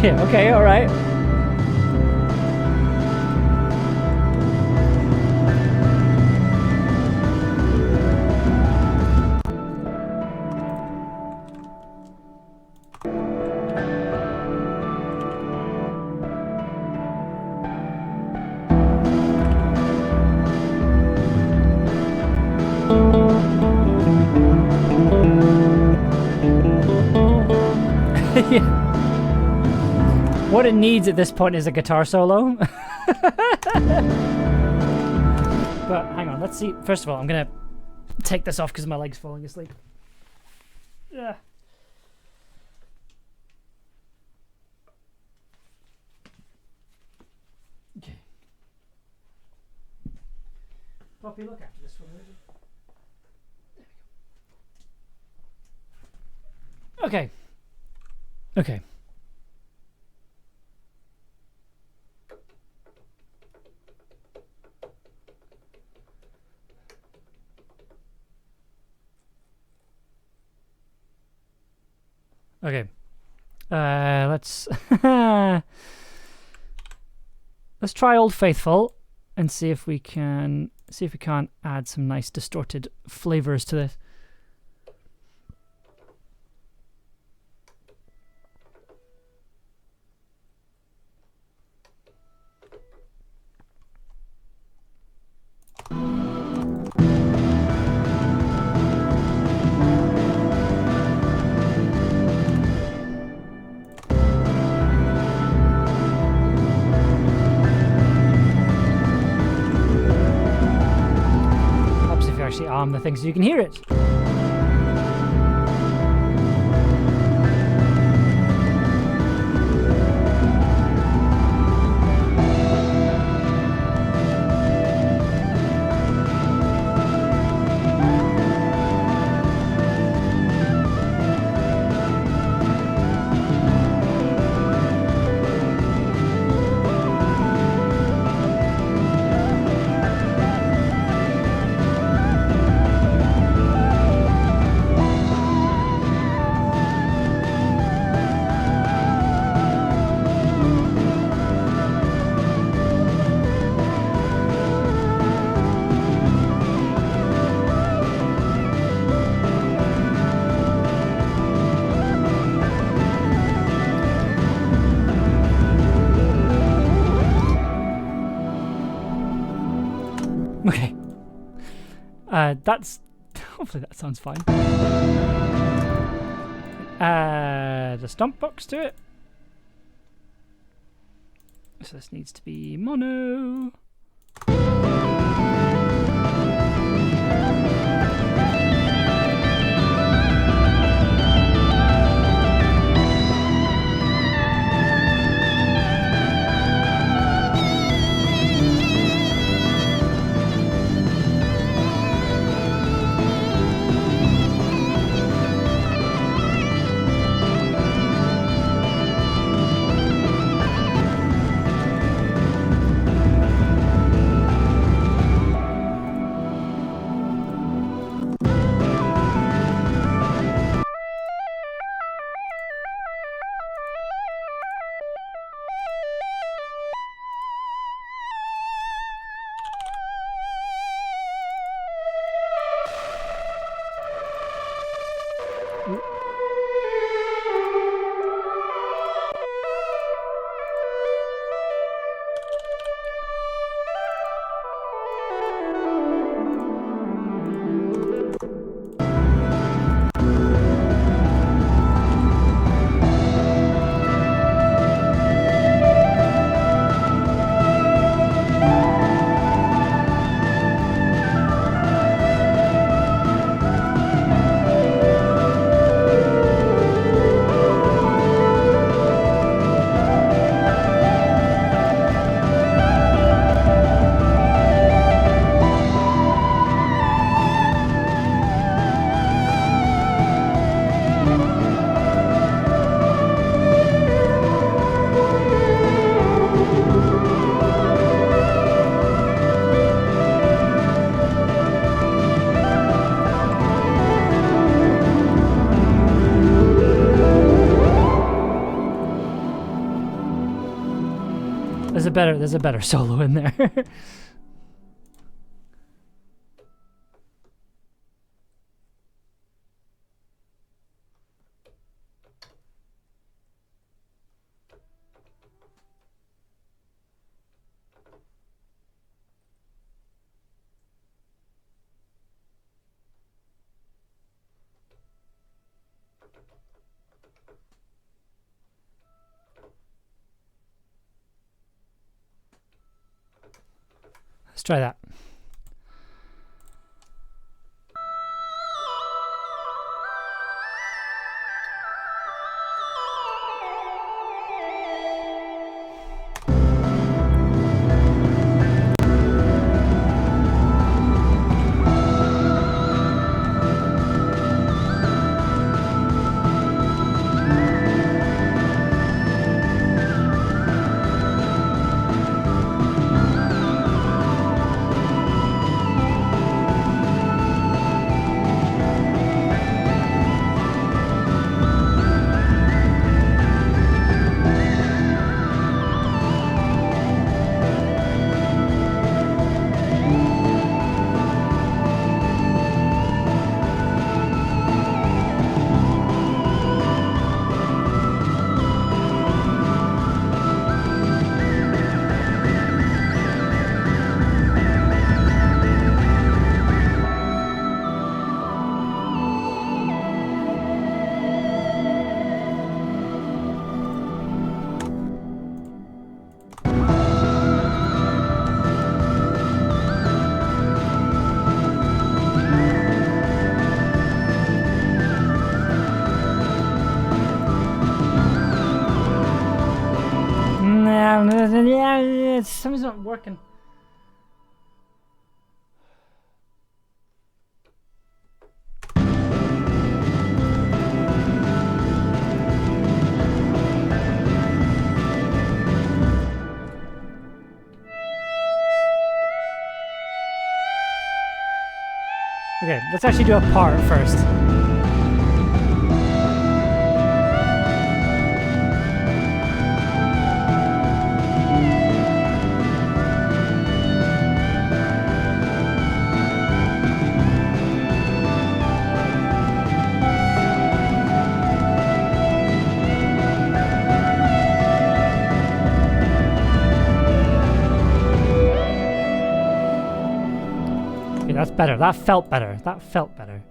Yeah, okay, all right. What it needs at this point is a guitar solo. But hang on, let's see. First of all, I'm gonna take this off because my leg's falling asleep. Yeah. Okay. Poppy, look after this one. Okay. Okay. Okay. Let's let's try Old Faithful and see if we can't add some nice distorted flavors to this. Actually arm the thing so you can hear it. Okay. That's... Hopefully that sounds fine. The stomp box to it. So this needs to be mono. There's a better solo in there. try that. Yeah, something's not working. Okay, let's actually do a part first. That's better. That felt better. That felt better.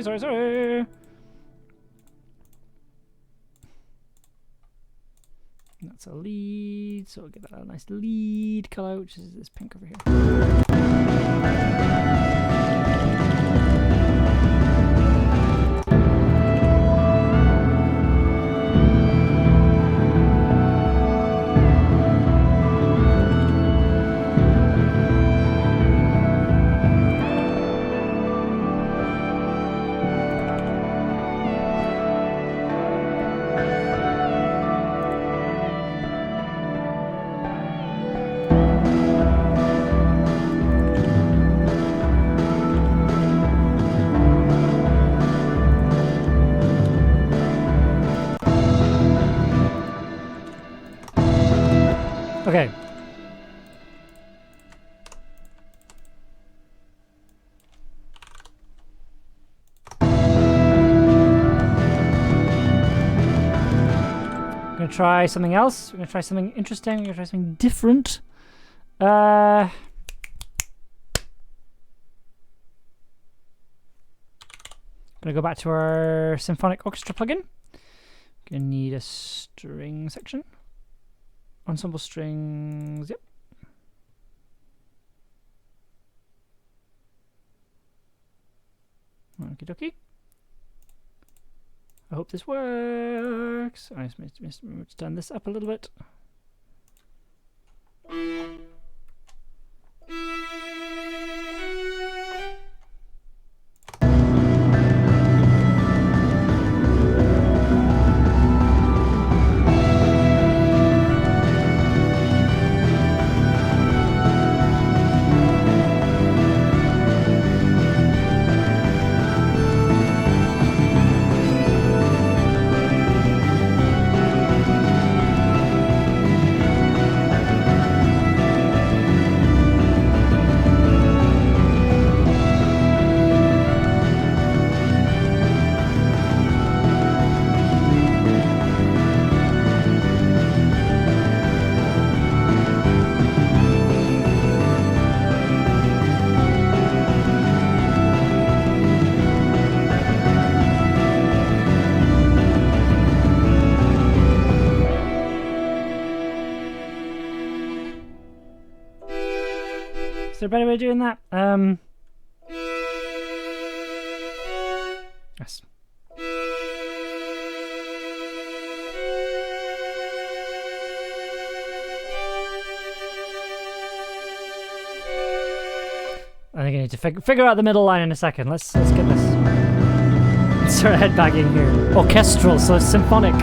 Sorry. That's a lead, so we'll give that a nice lead color, which is this pink over here. Okay. I'm gonna try something else. We're gonna try something interesting. We're gonna try something different. Gonna go back to our symphonic orchestra plugin. Gonna need a string section. Ensemble strings, yep. Okie dokie. I hope this works. I just turn this up a little bit. Is there a better way of doing that? Yes. I think I need to figure out the middle line in a second. Let's get this. Let's start headbanging here. Orchestral, so it's symphonic.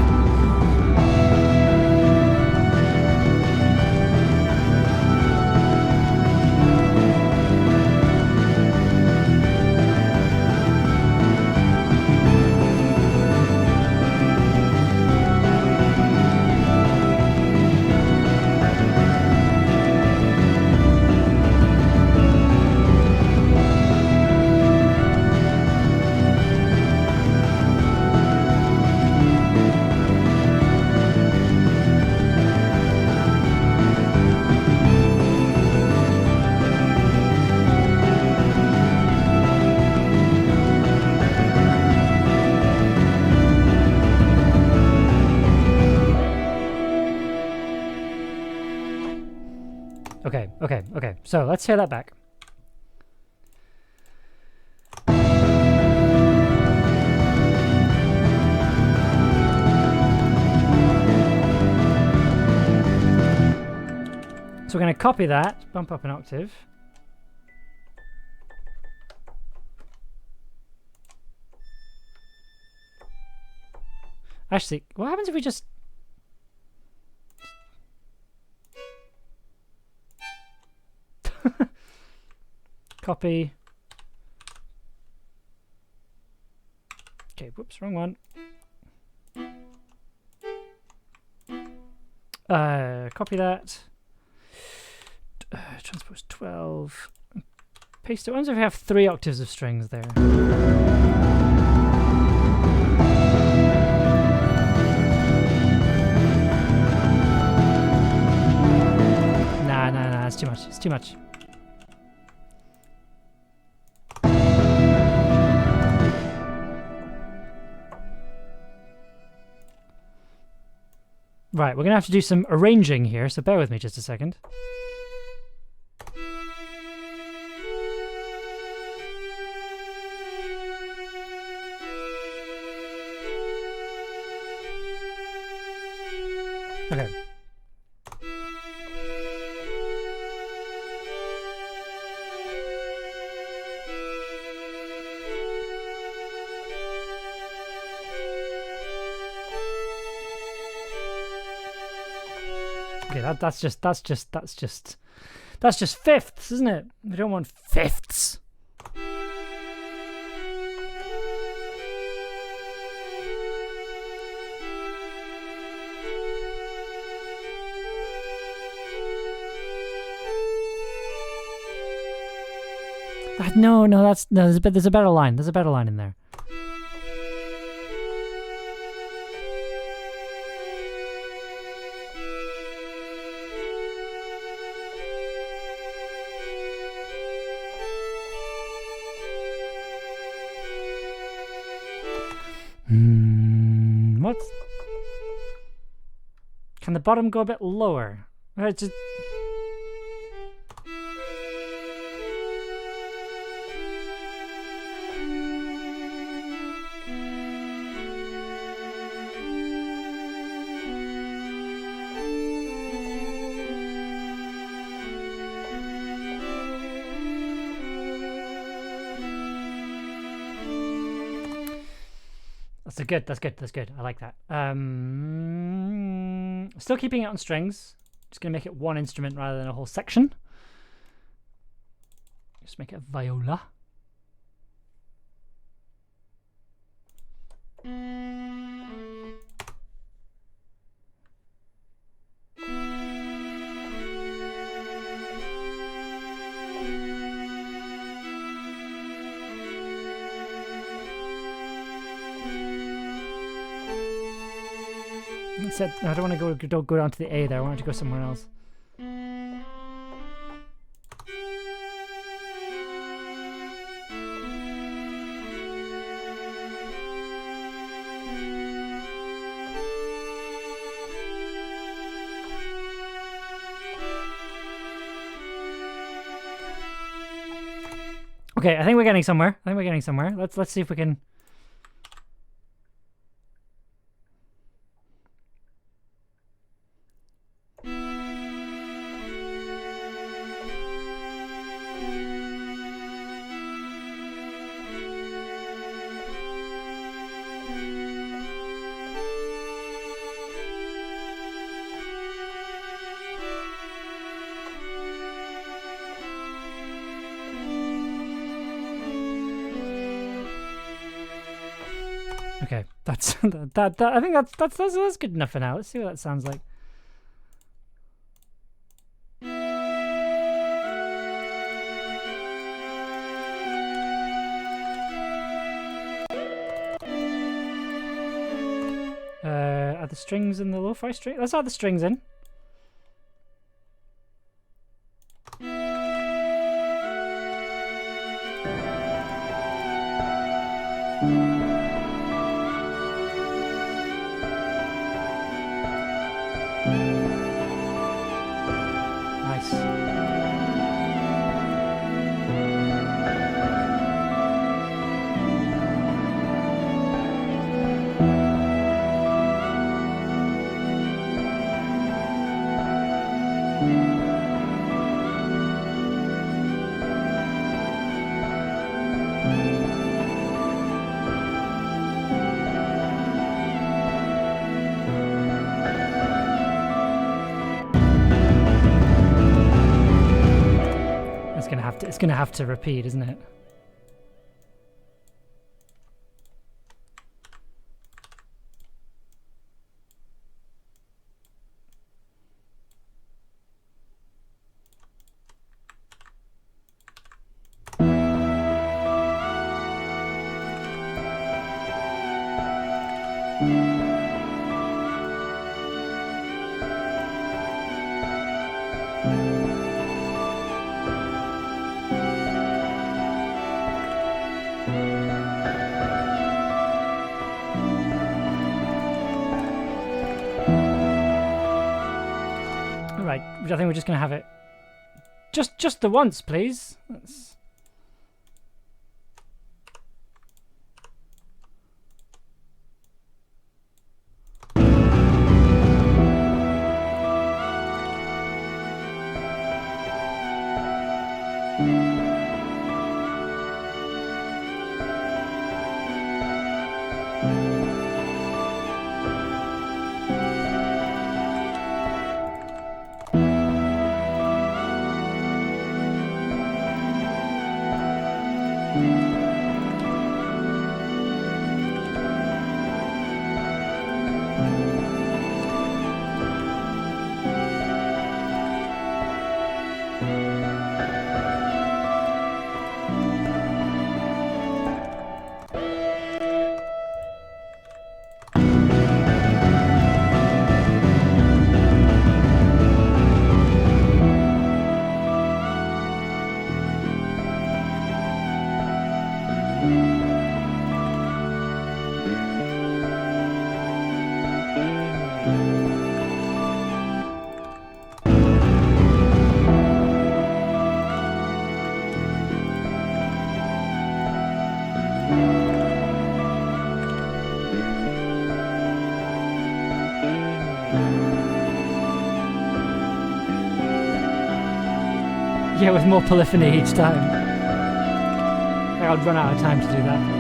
Okay. So let's hear that back. So we're going to copy that, bump up an octave. Actually, what happens if we just... Copy. Okay, whoops, wrong one. Copy that. Transpose 12. Paste it. What happens if we have 3 octaves of strings there? Nah, it's too much. It's too much. Right, we're going to have to do some arranging here, so bear with me just a second. Okay. Okay, that's just fifths, isn't it? We don't want fifths. No, there's a better line. There's a better line in there. What? Can the bottom go a bit lower? Just... That's good. I like that. Still keeping it on strings. Just gonna make it one instrument rather than a whole section. Just make it a viola. Said I don't want to go down to the A there. I want it to go somewhere else. Okay, I think we're getting somewhere. Let's see if we can. Okay, that's that. I think that's good enough for now. Let's see what that sounds like. Are the strings in the lo-fi string? Let's add the strings in. It's gonna have to repeat, isn't it? I think we're just gonna have it just the once, please. That's... Yeah, with more polyphony each time. I'll run out of time to do that.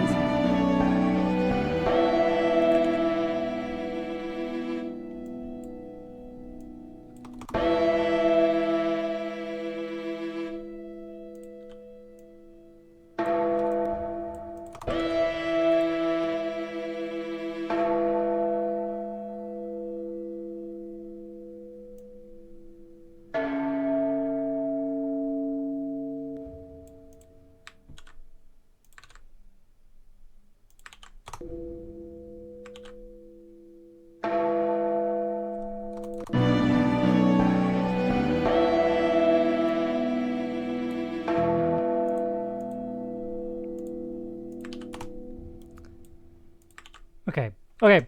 Okay.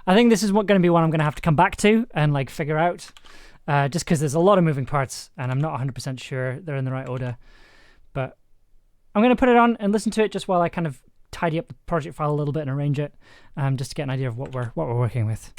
I think this is going to be one I'm going to have to come back to and like figure out, just because there's a lot of moving parts and I'm not 100% sure they're in the right order. But I'm going to put it on and listen to it just while I kind of tidy up the project file a little bit and arrange it, just to get an idea of what we're working with.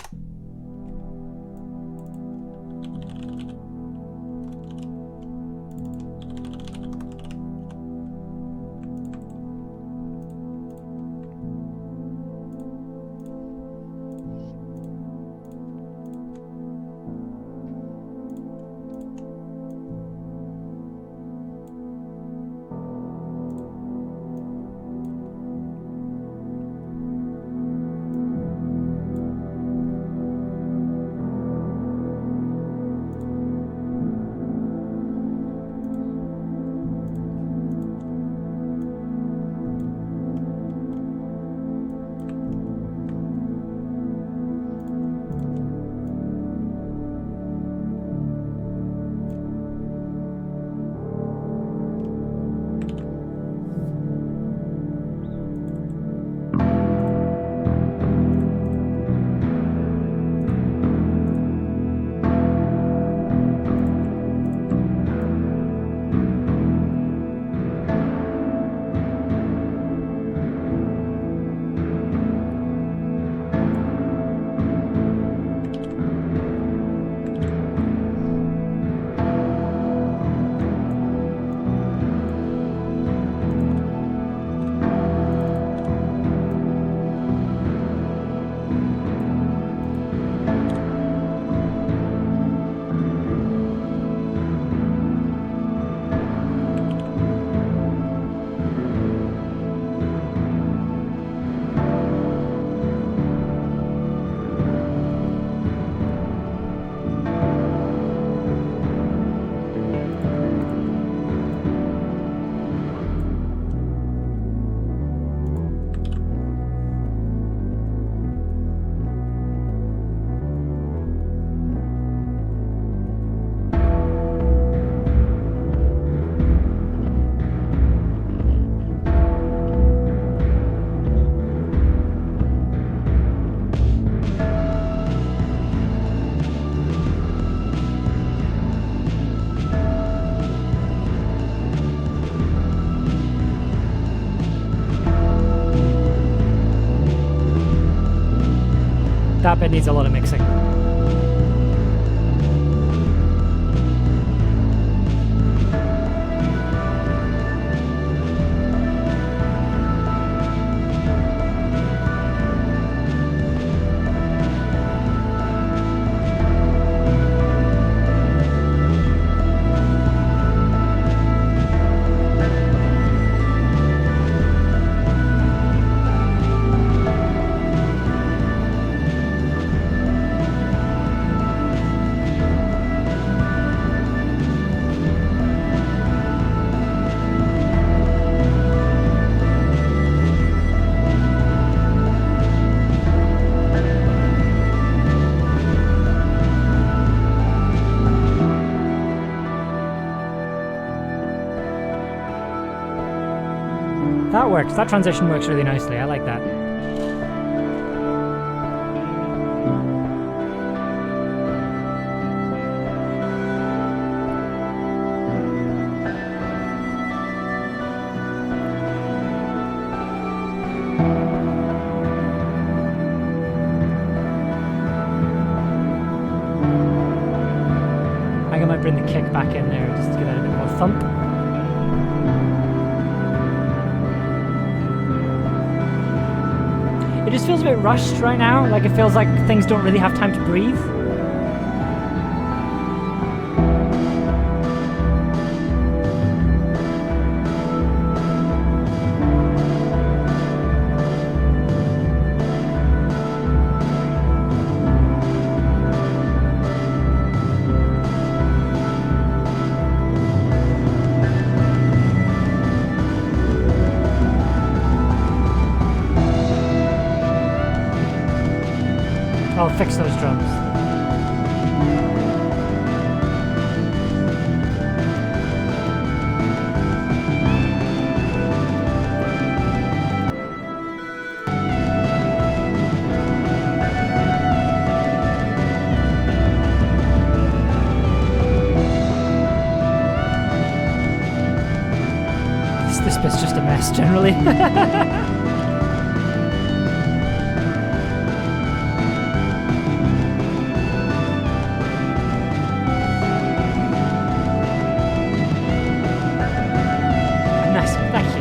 That bit needs a lot of mixing. That works. That transition works really nicely. I like that. kick back in there just to give it a bit more thump. It just feels a bit rushed right now. Like it feels like things don't really have time to breathe. I'll fix those drums. This bit's just a mess generally.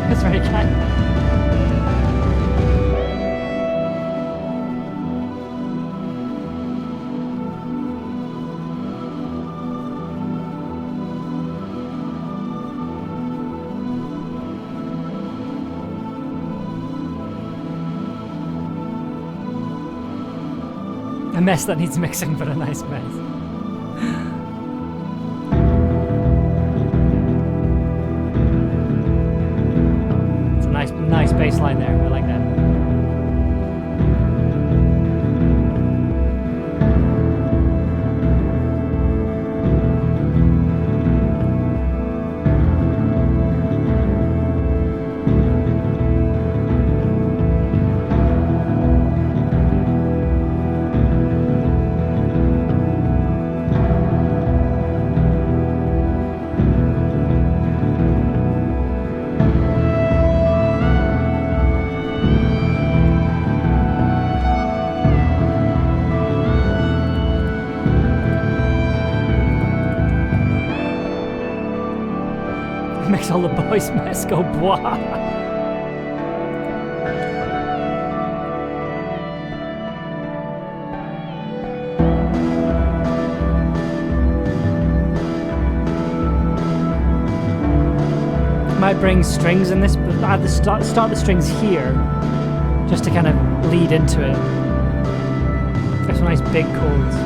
That's very kind. A mess that needs mixing, but a nice mess. Nice bass line there. I like that. Makes all the boys' mess go blah. Might bring strings in this, but at the start the strings here, just to kind of lead into it. Get some nice big chords.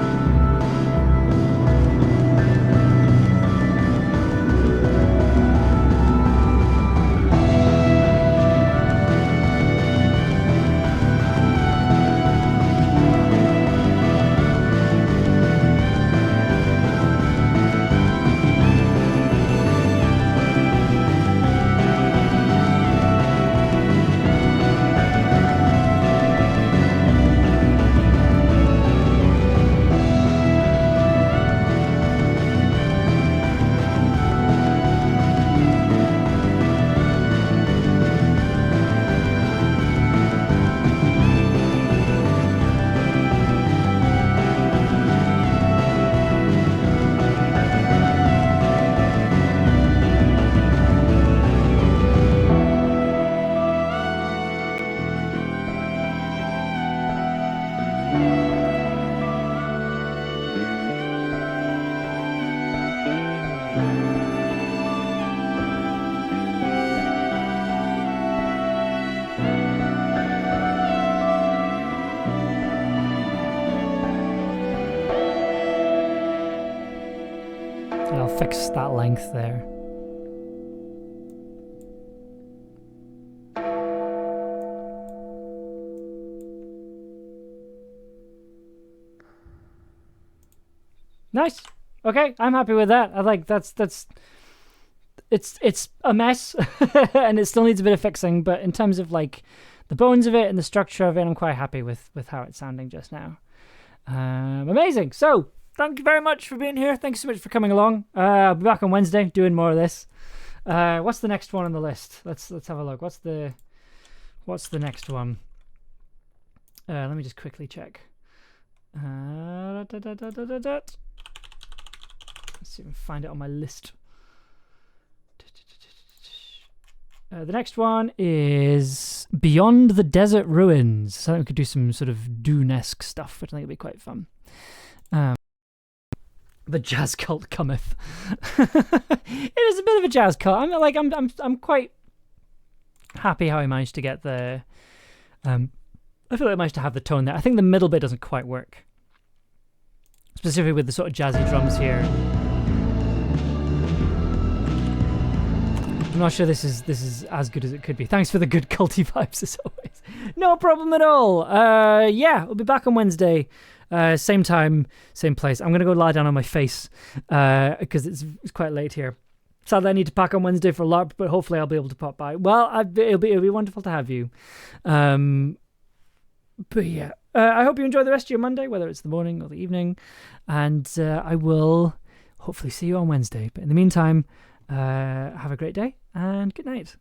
I'll fix that length there. Nice. Okay, I'm happy with that. I like it's a mess and it still needs a bit of fixing, but in terms of like the bones of it and the structure of it, I'm quite happy with how it's sounding just now. Amazing. So thank you very much for being here. Thanks so much for coming along. I'll be back on Wednesday doing more of this. What's the next one on the list? Let's have a look. What's the next one? Let me just quickly check. see if I can find it on my list. The next one is Beyond the Desert Ruins. So I think we could do some sort of Dune-esque stuff, which I think would be quite fun. The jazz cult cometh. It is a bit of a jazz cult. I'm quite happy how I managed to get the. I feel like I managed to have the tone there. I think the middle bit doesn't quite work, specifically with the sort of jazzy drums here. I'm not sure this is as good as it could be. Thanks for the good culty vibes as always. No problem at all. Yeah, we'll be back on Wednesday. Same time, same place. I'm going to go lie down on my face because it's quite late here. Sadly, I need to pack on Wednesday for LARP, but hopefully I'll be able to pop by. Well, it'll be wonderful to have you. But yeah, I hope you enjoy the rest of your Monday, whether it's the morning or the evening. And I will hopefully see you on Wednesday. But in the meantime, have a great day and good night.